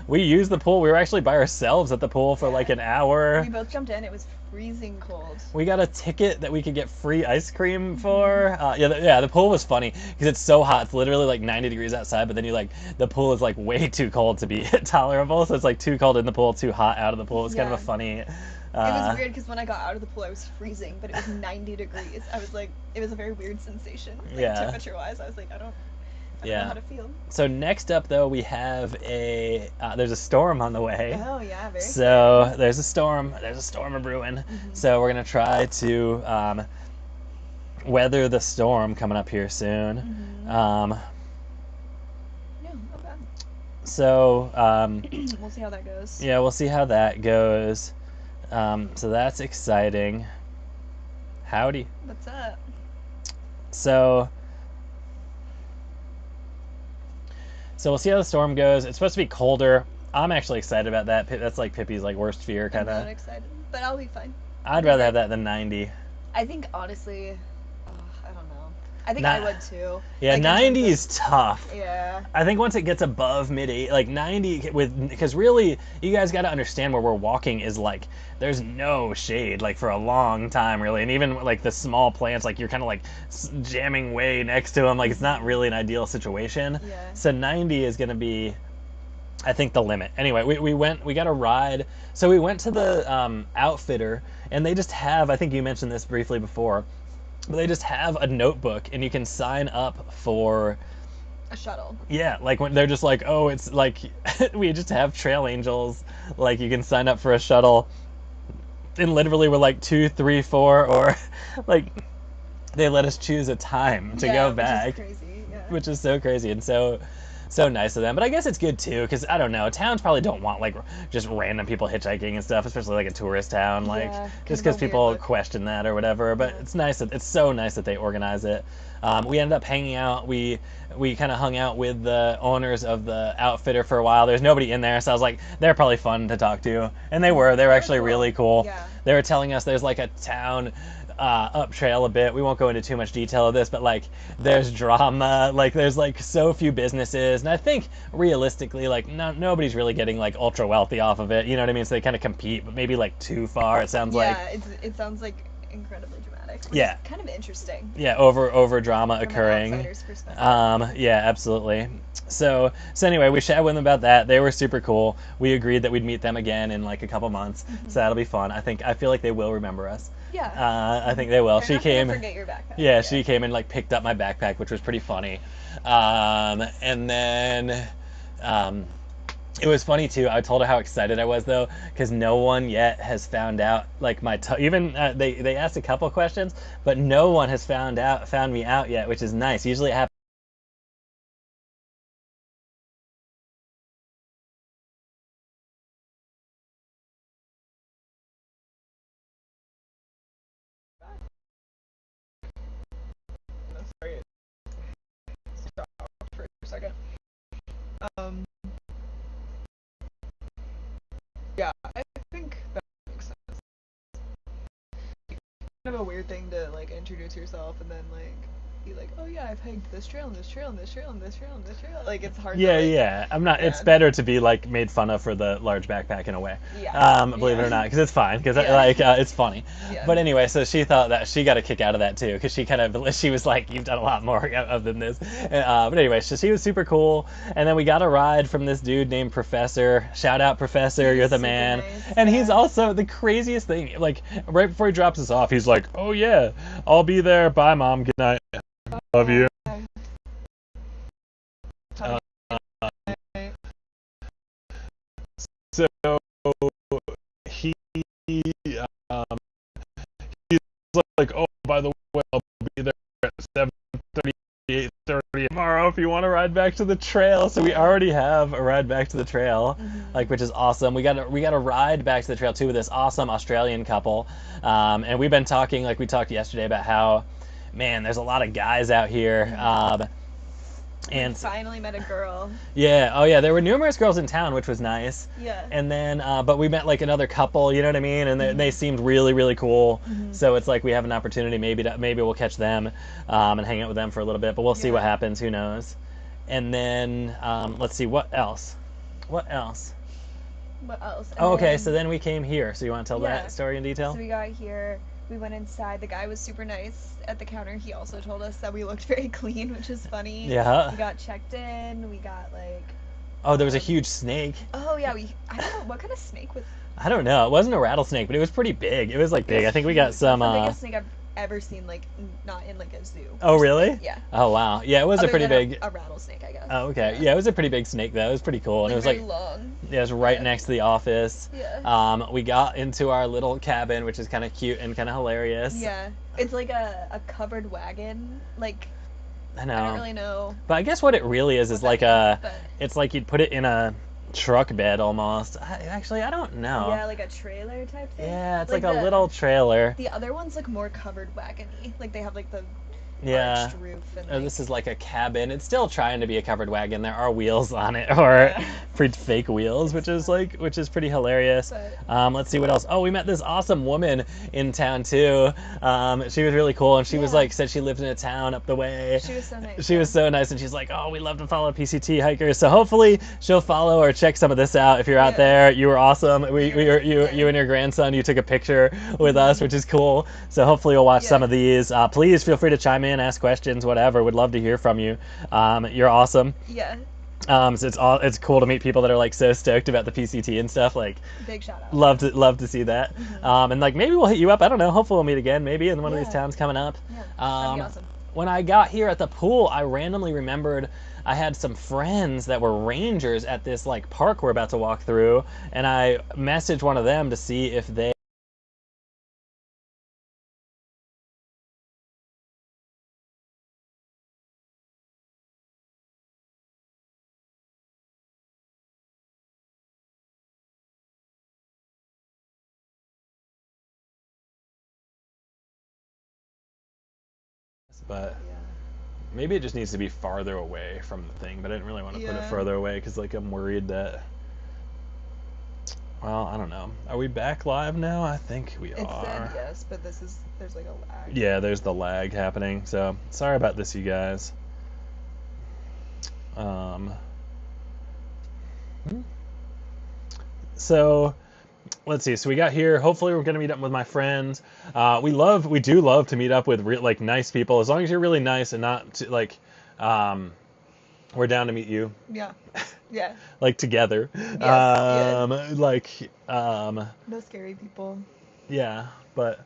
We used the pool. We were actually by ourselves at the pool for like an hour. We both jumped in. It was freezing cold. We got a ticket that we could get free ice cream for. The pool was funny because it's so hot. It's literally like 90 degrees outside, but then the pool is like way too cold to be tolerable. So it's like too cold in the pool, too hot out of the pool. It's kind of a Yeah. funny. It was weird because when I got out of the pool, I was freezing, but it was 90 degrees. I was like, it was a very weird sensation. Like, Yeah. Temperature-wise, I was like, I don't I don't Yeah. know how to feel. So next up, though, we have there's a storm on the way. Oh yeah, very So there's a storm. There's a storm a brewing. Mm-hmm. So we're gonna try to weather the storm coming up here soon. Mm-hmm. Yeah, not bad. So We'll see how that goes. yeah, we'll see how that goes. So that's exciting. Howdy. What's up? So we'll see how the storm goes. It's supposed to be colder. I'm actually excited about that. That's like Pippi's like worst fear I'm kind not of. excited, but I'll be fine. I'd rather have that than 90. I think honestly, I don't know. I think Nah. I would too. Yeah, Like, in 90 terms is tough. of- Yeah. I think once it gets above mid 8, like 90 because really you guys got to understand where we're walking is like there's no shade like for a long time really, and even like the small plants like you're kind of like jamming way next to them, like it's not really an ideal situation. Yeah. So 90 is going to be, I think, the limit. Anyway, we got a ride. So we went to the outfitter, and they just have, I think you mentioned this briefly before, but they just have a notebook, and you can sign up for, A shuttle. yeah, like when they're just like, oh, it's like, we just have trail angels, like you can sign up for a shuttle, and literally we're like 2, 3, 4, or like they let us choose a time to go back, Which is crazy. Yeah. which is so crazy and so nice of them. But I guess it's good too, because I don't know, towns probably don't want like just random people hitchhiking and stuff, especially like a tourist town, like Yeah, just kind because of a weird people look. question that or whatever. But Yeah. it's nice it's so nice that they organize it. We ended up hanging out. We kind of hung out with the owners of the outfitter for a while. There's nobody in there, so I was like, they're probably fun to talk to, and they were actually cool. really cool. Yeah. They were telling us there's like a town up trail a bit. We won't go into too much detail of this, but like there's drama, like there's like so few businesses, and I think realistically like nobody's really getting like ultra wealthy off of it, you know what I mean? So they kind of compete, but maybe like too far, it sounds like. Yeah, it sounds like incredibly dramatic. Which Yeah. is kind of interesting. Yeah, over drama From occurring. an outsider's perspective. Yeah, absolutely. So anyway, we chatted with them about that. They were super cool. We agreed that we'd meet them again in like a couple months, so that'll be fun. I feel like they will remember us. Yeah. I think they will. They're She not gonna came. forget your backpack. Yeah, she came and like picked up my backpack, which was pretty funny. And then it was funny too. I told her how excited I was though, because no one yet has found out like even they asked a couple questions, but no one has found me out yet, which is nice. Usually it happens. No, sorry, it stopped for a second. Um, yeah, I think that makes sense. Kind of a weird thing to like introduce yourself and then like be like, oh yeah, I've hiked this trail and this trail and this trail and this trail and this trail. Like it's hard. Yeah, to, like, yeah. I'm not. It's yeah. better to be like made fun of for the large backpack in a way. Yeah. Believe it Yeah. or not, because it's fine. Because Yeah. like it's funny. Yeah. But anyway, so she thought that she got a kick out of that too, because she was like, you've done a lot more than this. But anyway, so she was super cool. And then we got a ride from this dude named Professor. Shout out Professor, you're the Super man. nice, And he's yeah. also the craziest thing. Like right before he drops us off, he's like, oh yeah, I'll be there. Bye, mom. Good night. Love you. So he um, he's like, oh, by the way, I'll be there at 7:30, 8:30 tomorrow if you want to ride back to the trail. So we already have a ride back to the trail, like, which is awesome. We got a ride back to the trail too with this awesome Australian couple, and we've been talking, like we talked yesterday, about how, man, there's a lot of guys out here. And Finally met a girl. yeah, oh yeah, there were numerous girls in town, which was nice. Yeah. And then, but we met like another couple, you know what I mean? And they seemed really, really cool. So it's like we have an opportunity, maybe we'll catch them and hang out with them for a little bit. But we'll see what Yeah. happens. Who knows? And then let's see what else. What else? What else? And Oh, okay. then- So then we came here. So you want to tell Yeah. that story in detail? So we got here. We went inside. The guy was super nice at the counter. He also told us that we looked very clean, which is funny. Yeah. We got checked in. We got like. Oh, there was a huge snake. Oh yeah, I don't know what kind of snake was. I don't know. It wasn't a rattlesnake, but it was pretty big. It was like big. I think we got some. The biggest snake I've ever seen, like, not in, like, a zoo. Oh, or really? something. Yeah. Oh, wow. Yeah, it was a Other pretty than big. a rattlesnake, I guess. Oh, okay. Yeah, it was a pretty big snake though. It was pretty cool, and Like, it was very like long. yeah, it was right Yeah. next to the office. Yeah. We got into our little cabin, which is kind of cute and kind of hilarious. Yeah. It's like a covered wagon. Like, I know. I don't really know. But I guess what it really is what like that means, it's like you'd put it in a truck bed almost. Actually, I don't know. Yeah, like a trailer type thing. Yeah, it's like a the- little trailer. The other ones look more covered wagony. Like, they have, like, the Yeah. arched roof and, Oh, like, this is like a cabin. It's still trying to be a covered wagon. There are wheels on it, or Yeah. pretty fake wheels, which is pretty hilarious. But- Let's see what else. Oh, we met this awesome woman in town too. She was really cool, and she was Yeah. like said she lived in a town up the way. She was so nice. She was so nice, and she's like, "Oh, we love to follow PCT hikers." So hopefully she'll follow or check some of this out. If you're out Yeah. there, you were awesome. You Yeah. and your grandson, you took a picture with us, which is cool. So hopefully you'll watch some Yeah. of these. Please feel free to chime in, ask questions, whatever. Would love to hear from you. You're awesome. Yeah. So it's cool to meet people that are like so stoked about the PCT and stuff. Like, Big shout out. love to see that. And like maybe we'll hit you up. I don't know. Hopefully we'll meet again. Maybe in one of these Yeah. towns coming up. Yeah. That'd be awesome. When I got here at the pool, I randomly remembered I had some friends that were rangers at this like park we're about to walk through, and I messaged one of them to see if they but Yeah. maybe it just needs to be farther away from the thing, but I didn't really want to put it Yeah. further away because like I'm worried that. Well, I don't know. Are we back live now? I think we It are. said yes, but there's like a lag. Yeah, there's the lag happening. So sorry about this, you guys. So let's see. So we got here. Hopefully, we're gonna meet up with my friends. We do love to meet up with like nice people. As long as you're really nice and not like, we're down to meet you. Yeah. Yeah. Like together. Yes, Like, No scary people. yeah, but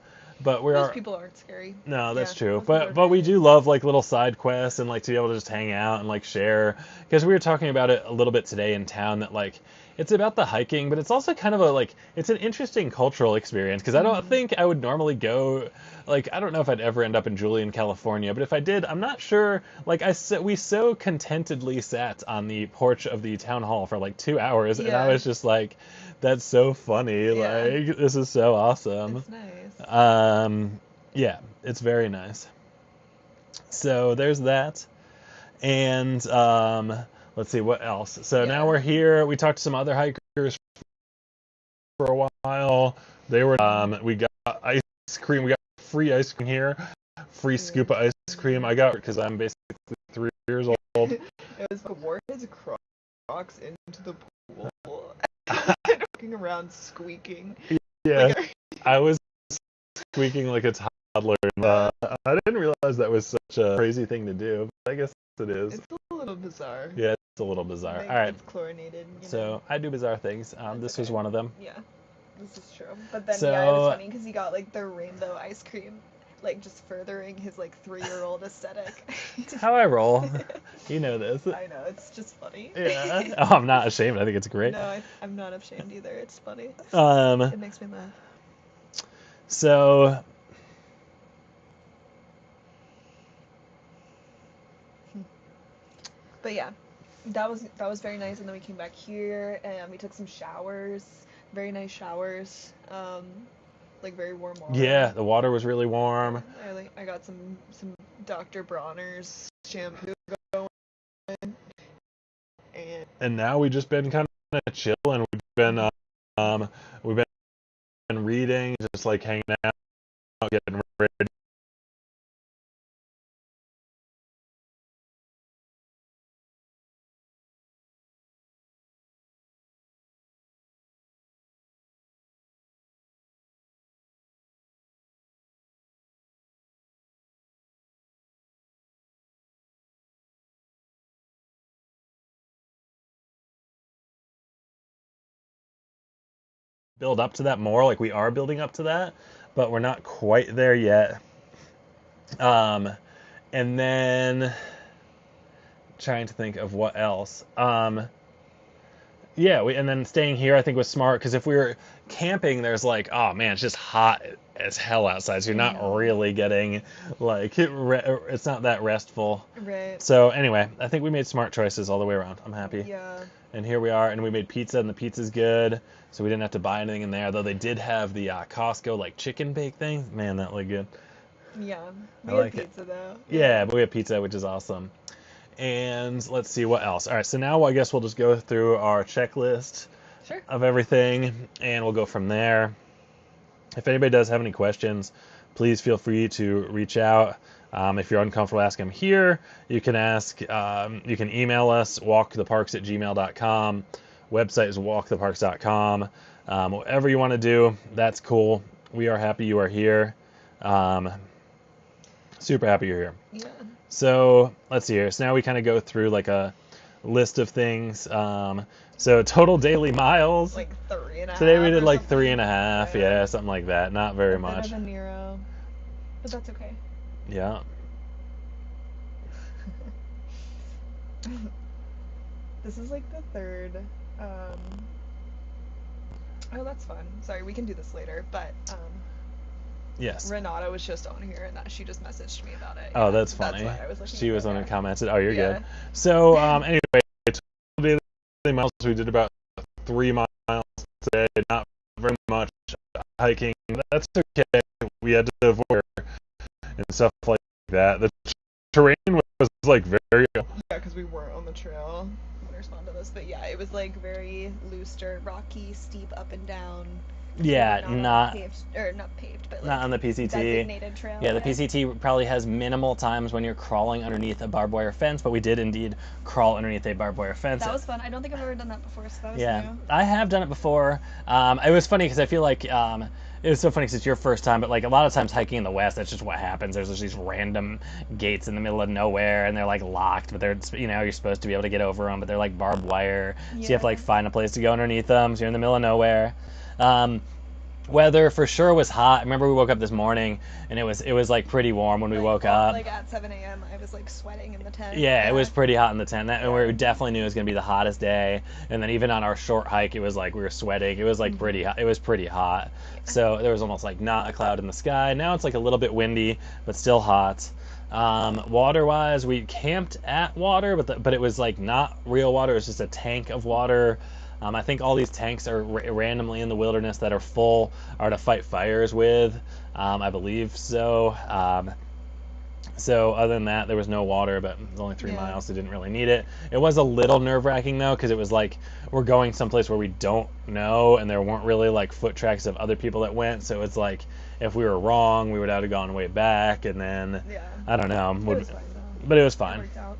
we Most are. people aren't scary. No, that's Yeah, true. most people are But we very do love like little side quests and like to be able to just hang out and like share. Because we were talking about it a little bit today in town that like it's about the hiking, but it's also kind of a like it's an interesting cultural experience because I don't think I would normally go. Like I don't know if I'd ever end up in Julian, California, but if I did, I'm not sure. Like we so contentedly sat on the porch of the town hall for like 2 hours, and I Yeah. was just like, "That's so funny! Yeah. Like this is so awesome." It's nice. Yeah, it's very nice. So there's that. And let's see what else. So now Yeah. we're here. We talked to some other hikers for a while. They were we got ice cream. We got free ice cream here. Free scoop of ice cream. I got because I'm basically 3 years old. It was wore his Crocs into the pool, walking around squeaking. Yeah, Like, I was squeaking like a toddler. I didn't realize that was such a crazy thing to do, but I guess it is. it's a little bizarre. Yeah, it's a little bizarre. Like, All right, It's chlorinated. so I do bizarre things. This was okay. one of them. Yeah. This is true. But then So- yeah, it was funny because he got like the rainbow ice cream, like just furthering his like 3-year-old aesthetic. It's how I roll. You know this. I know, it's just funny. Yeah. Oh, I'm not ashamed. I think it's great. No, I'm not ashamed either. It's funny. Um, It makes me laugh. so But yeah, that was very nice. And then we came back here and we took some showers. Very nice showers. Like very warm water. yeah, the water was really warm. I got some Dr. Bronner's shampoo going. And And now we've just been kind of chill, and we've been reading, just like hanging out, getting ready. Build up to that more, like we are building up to that, but we're not quite there yet. Um, and then trying to think of what else. Yeah, and then staying here I think was smart because if we were camping, there's like, oh man, it's just hot as hell outside, so you're not really getting like it's not that restful. Right. So anyway, I think we made smart choices all the way around. I'm happy. Yeah. And here we are, and we made pizza, and the pizza's good, so we didn't have to buy anything in there. Though they did have the Costco like chicken bake thing. Man, that looked good. Yeah. I We had like it. pizza though. Yeah, but we have pizza, which is awesome. And let's see what else. All right, so now I guess we'll just go through our checklist Sure. of everything, and we'll go from there. If anybody does have any questions, please feel free to reach out. If you're uncomfortable asking them here, you can ask. You can email us walktheparks@gmail.com. Website is walktheparks.com. Whatever you want to do, that's cool. We are happy you are here. Super happy you're here. Yeah. So let's see here. So now we kind of go through like a list of things. So total daily miles. Like 3.5. Today we did or like something. 3.5. Yeah, something like that. Not very Better much. than Nero. But that's okay. Yeah. This is like the third. Oh, that's fun. Sorry, we can do this later. But Yes. Renata was just on here, and she just messaged me about it. Oh, Yeah, that's funny. why I was looking She at was it, on yeah. and commented. Oh, you're Yeah. good. So anyway, total daily miles. We did about 3 miles today. Not very much hiking. That's okay. We had to avoid and stuff like that. The terrain was like very. Yeah, because we weren't on the trail. I'm gonna respond to this, but yeah, it was like very loose dirt, rocky, steep up and down. Yeah, Not on not paved, or not paved, but like not on the PCT. designated trail. Yeah, the PCT probably has minimal times when you're crawling underneath a barbed wire fence, but we did indeed crawl underneath a barbed wire fence. That was fun. I don't think I've ever done that before, so that was Yeah, new. I have done it before. It was funny because I feel like it was so funny because it's your first time, but like a lot of times hiking in the West, that's just what happens. There's just these random gates in the middle of nowhere, and they're like locked, but they're you're supposed to be able to get over them, but they're like barbed wire, so you have to like Yeah. find a place to go underneath them. So you're in the middle of nowhere. Weather for sure was hot. I remember we woke up this morning and it was like pretty warm when we woke up. Like at 7 a.m., I was like sweating in the tent. Yeah, it was pretty hot in the tent. And we definitely knew it was gonna be the hottest day. And then even on our short hike, it was like we were sweating. It was like pretty hot. It was pretty hot. So there was almost like not a cloud in the sky. Now it's like a little bit windy, but still hot. Water-wise, we camped at water, but it was like not real water. It was just a tank of water. I think all these tanks are randomly in the wilderness that are full are to fight fires with. I believe so. So other than that, there was no water, but it was only 3 miles, so didn't really need it. It was a little nerve-wracking though, because it was like we're going someplace where we don't know, and there weren't really like foot tracks of other people that went. So it's like if we were wrong, we would have gone way back, and then I don't know. It was fine though. But it was It fine. worked out.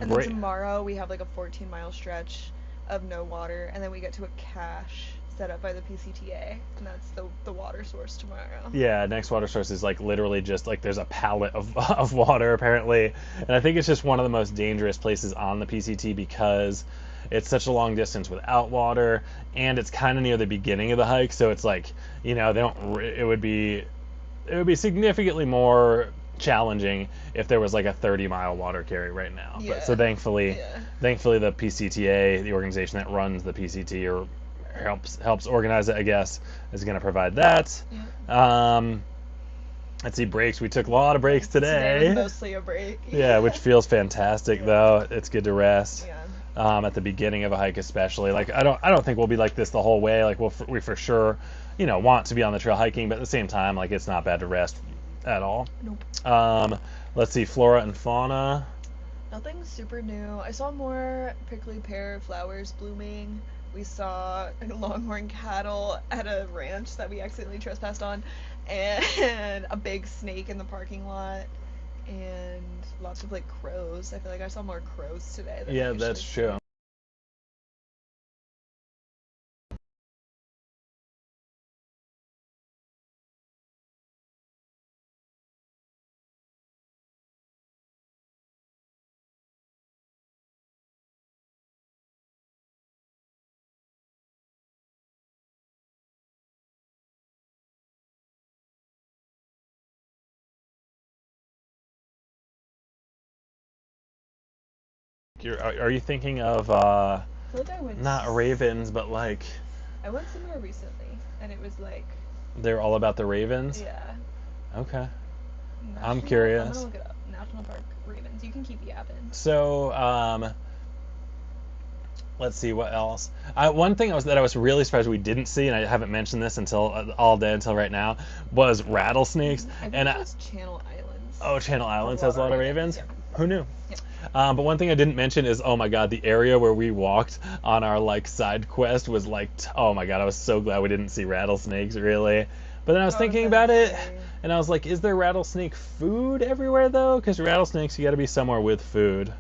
And Great. then tomorrow we have like a 14-mile stretch of no water, and then we get to a cache set up by the PCTA, and that's the water source tomorrow. Yeah, next water source is like literally just like there's a pallet of water apparently, and I think it's just one of the most dangerous places on the PCT because it's such a long distance without water, and it's kind of near the beginning of the hike, so it's like they don't. It would be significantly more challenging if there was like a 30-mile water carry right now. Yeah. But so thankfully Yeah. the PCTA, the organization that runs the PCT or helps organize it, I guess, is going to provide that. Yeah. Let's see, breaks. We took a lot of breaks Today today. was mostly a break. Yeah, which feels fantastic though. It's good to rest. Yeah. At the beginning of a hike, especially. Like I don't think we'll be like this the whole way. Like we for sure, want to be on the trail hiking, but at the same time, like it's not bad to rest at all. Nope. Let's see, flora and fauna. Nothing super new. I saw more prickly pear flowers blooming. We saw longhorn cattle at a ranch that we accidentally trespassed on, and a big snake in the parking lot, and lots of like crows. I feel like I saw more crows today than I Yeah, usually that's see. true. are you thinking of I feel like I went. not ravens, but like I went somewhere recently, and it was like, they're all about the ravens? yeah. Okay. I'm I'm curious. gonna look it up. National Park Ravens. You can keep yapping. So, let's see what else. One thing that I was really surprised we didn't see, and I haven't mentioned this until all day until right now, was rattlesnakes. I think And it was Channel Islands. oh, Channel Islands Have has a lot of ravens. Yeah. Who knew? Yeah. But one thing I didn't mention is, oh my god, the area where we walked on our like side quest was like, oh my god, I was so glad we didn't see rattlesnakes, really. But then I was Oh, thinking that's about it, scary. and I was like, is there rattlesnake food everywhere though? Because rattlesnakes, you got to be somewhere with food.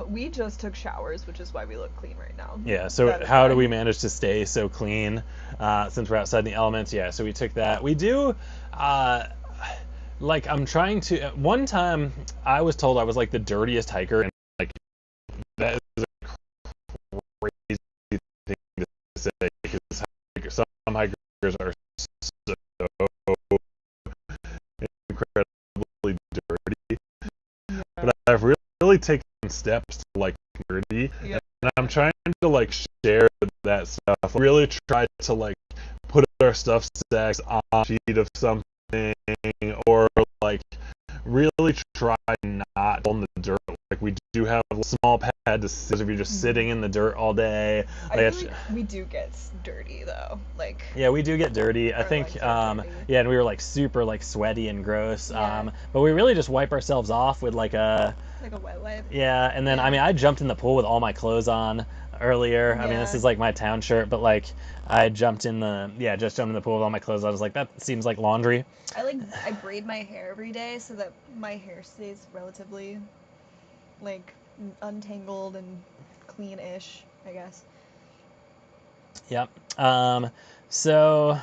We just took showers, which is why we look clean right now. Yeah, so That is how do why. we manage to stay so clean since we're outside in the elements? Yeah, so we took that. We do, like, I'm trying to. At one time, I was told I was like the dirtiest hiker, and like, that is a crazy thing to say because some hikers are so incredibly dirty. Yeah. But I've really taken steps to like dirty, Yeah. and I'm trying to like share that stuff. Really try to like put our stuff stacks on a sheet of something, or like really try not on the dirt. Like we do have a small pad to sit if you're just sitting in the dirt all day. I Like, feel like we do get dirty though. Like, yeah, we do get dirty. I Our think, legs are dirty. yeah, and we were like super like sweaty and gross. Yeah. But we really just wipe ourselves off with like a, a wet wipe. yeah, and then I Yeah. mean I jumped in the pool with all my clothes on earlier. I mean this Yeah. is like my town shirt, but like I jumped in the just jumped in the pool with all my clothes on. I was like, that seems like laundry. I braid my hair every day so that my hair stays relatively like untangled and clean-ish, I guess. Yep. So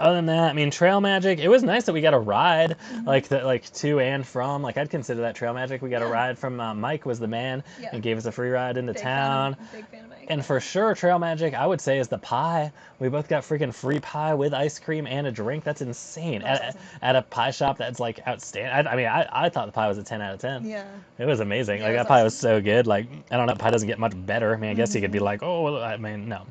other than that, I mean, trail magic. It was nice that we got a ride, like to and from. Like I'd consider that trail magic. We got a Yeah. ride from Mike was the man Yeah. and gave us a free ride into town. Big fan of Mike. And for sure, trail magic, I would say, is the pie. We both got freaking free pie with ice cream and a drink. That's insane. That's At, awesome. at a pie shop, that's like outstanding. I mean, I thought the pie was a 10 out of 10. Yeah. It was amazing. Yeah, Like it that was pie was awesome. so good. Like I don't know, pie doesn't get much better. I mean, I guess you could be like, oh, well, I mean, no.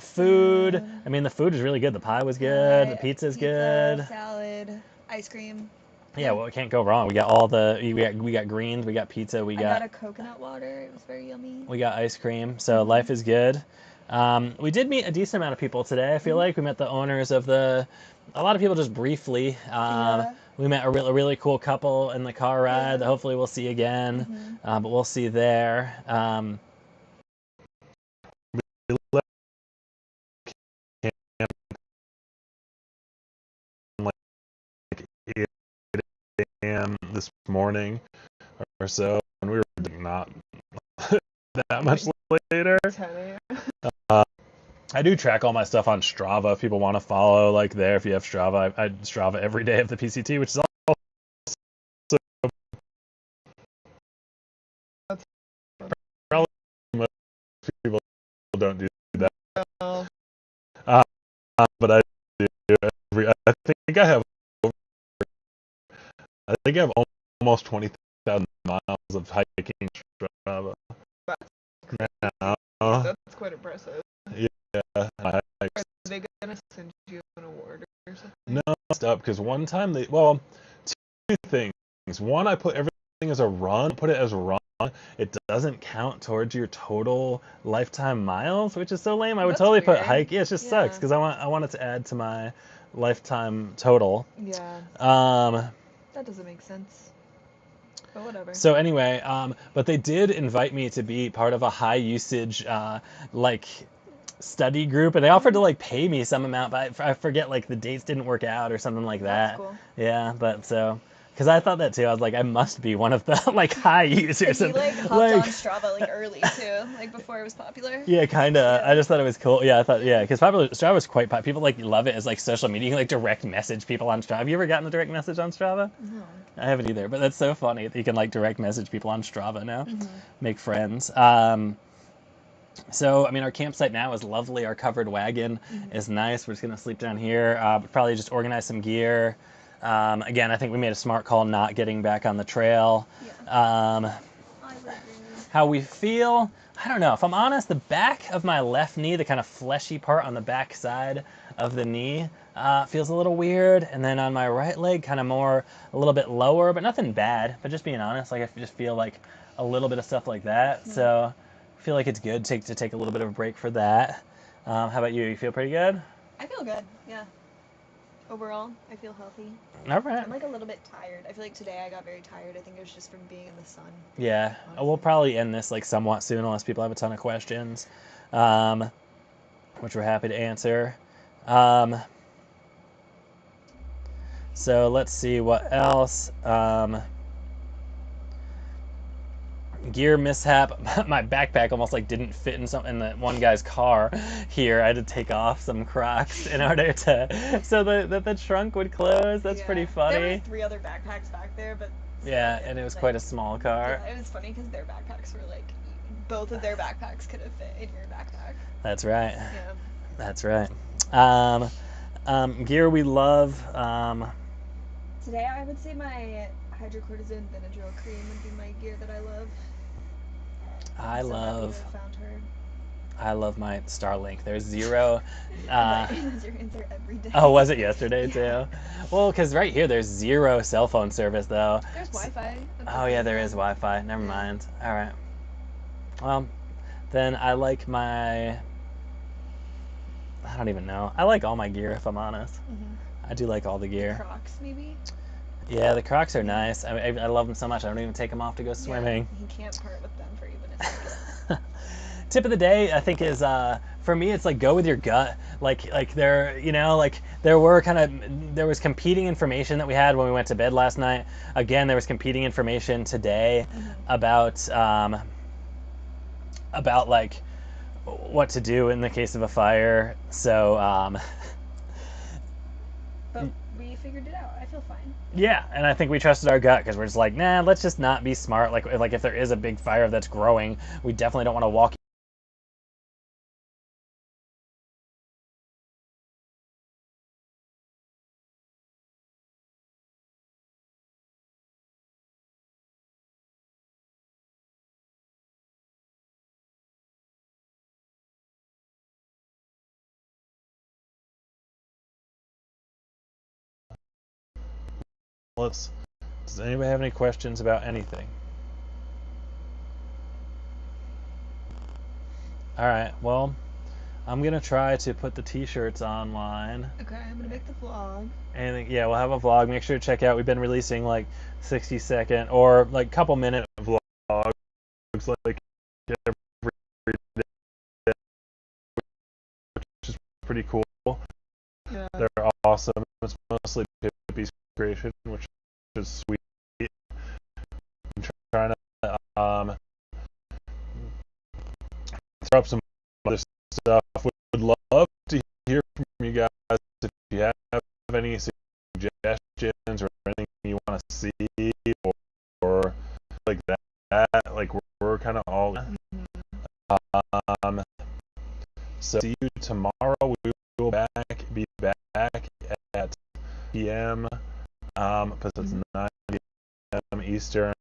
Food. I mean, the food is really good. The pie was good. The pizza's good. Salad, ice cream. Yeah, well, it can't go wrong. We got all the we got greens, we got pizza, we I got got a coconut water. It was very yummy. we got ice cream. So life is good. We did meet a decent amount of people today. I feel like we met the owners of a lot of people just briefly. Yeah. We met a really cool couple in the car ride that hopefully we'll see again. But we'll see there. We left camp like 8 a.m. this morning or so, and we were not that much later. 10 a.m. I do track all my stuff on Strava if people want to follow, like there. If you have Strava, I Strava every day of the PCT, which is also probably most people don't do that. Oh, But I do I think I have almost 20,000 miles of hiking Strava now. that's quite impressive. Yeah, I Are they gonna send you an award or something? no, it's up because one time two things. One, I put everything as a run, put it as a run. It doesn't count towards your total lifetime miles, which is so lame. I would That's totally put weird. hike. Yeah, it just sucks Yeah. because I want it to add to my lifetime total. Yeah. Um, That doesn't make sense. But whatever. So anyway, but they did invite me to be part of a high usage like study group, and they offered to like pay me some amount, but I forget, like the dates didn't work out or something like that. That's cool. Yeah, but so because I thought that too, I was like, I must be one of the like high users. And you of- like hopped on Strava like early too, like before it was popular. Yeah, kind of. Yeah. I just thought it was cool. Yeah, I thought, yeah, because Strava was quite popular. People like love it as like social media. You can like direct message people on Strava. Have you ever gotten a direct message on Strava? No. I haven't either, but that's so funny that you can like direct message people on Strava now, make friends. So, I mean, our campsite now is lovely. Our covered wagon is nice. We're just gonna sleep down here. Probably just organize some gear. Again, I think we made a smart call not getting back on the trail. I would agree. How we feel, I don't know. If I'm honest, the back of my left knee, the kind of fleshy part on the back side of the knee, feels a little weird. And then on my right leg, kind of more a little bit lower, but nothing bad. But just being honest, like I just feel like a little bit of stuff like that. So I feel like it's good to take a little bit of a break for that. How about you? You feel pretty good? I feel good. Yeah. Overall, I feel healthy. All right. I'm like a little bit tired. I feel like today I got very tired. I think it was just from being in the sun. Yeah, Honestly. we'll probably end this like somewhat soon unless people have a ton of questions, which we're happy to answer. So let's see what else. Gear mishap. My backpack almost like didn't fit in the one guy's car here. I had to take off some Crocs in order to so the trunk would close. That's pretty funny. There were 3 other backpacks back there, but Yeah, and it was quite a small car. Yeah, it was funny because their backpacks were like both of their backpacks could have fit in your backpack. That's right. Yeah. That's right. Gear we love. Today I would say my hydrocortisone Benadryl cream would be my gear that I love. I I'm so happy to love. have found her. I love my Starlink. There's zero. That is your answer every day. Oh, was it yesterday Yeah. too? Well, because right here there's zero cell phone service though. There's Wi-Fi. Oh yeah, there is Wi-Fi. Never mind. All right. Well, then I like my. I don't even know. I like all my gear if I'm honest. Mm-hmm. I do like all the gear. Crocs maybe. Yeah, the Crocs are nice. I love them so much. I don't even take them off to go swimming. Yeah, you can't part with them for even a second. Tip of the day, I think, is for me. It's like go with your gut. Like there, there was competing information that we had when we went to bed last night. Again, there was competing information today about like what to do in the case of a fire. So But we figured it out. I feel fine. yeah, and I think we trusted our gut because we're just like, nah, let's just not be smart. Like if there is a big fire that's growing, we definitely don't want to walk. Does anybody have any questions about anything? All right, well, I'm gonna try to put the t-shirts online. Okay, I'm gonna make the vlog. And yeah, we'll have a vlog. Make sure to check out. We've been releasing like 60-second or like couple minute vlogs like every day, which is pretty cool. Yeah. They're awesome. It's mostly Pippi's creation, which is sweet. I'm trying to throw up some other stuff. Would love to hear from you guys if you have any suggestions or anything you want to see or like that. Like we're kind of all. So see you tomorrow. We will be back at PM. Because it's 9 p.m. Eastern.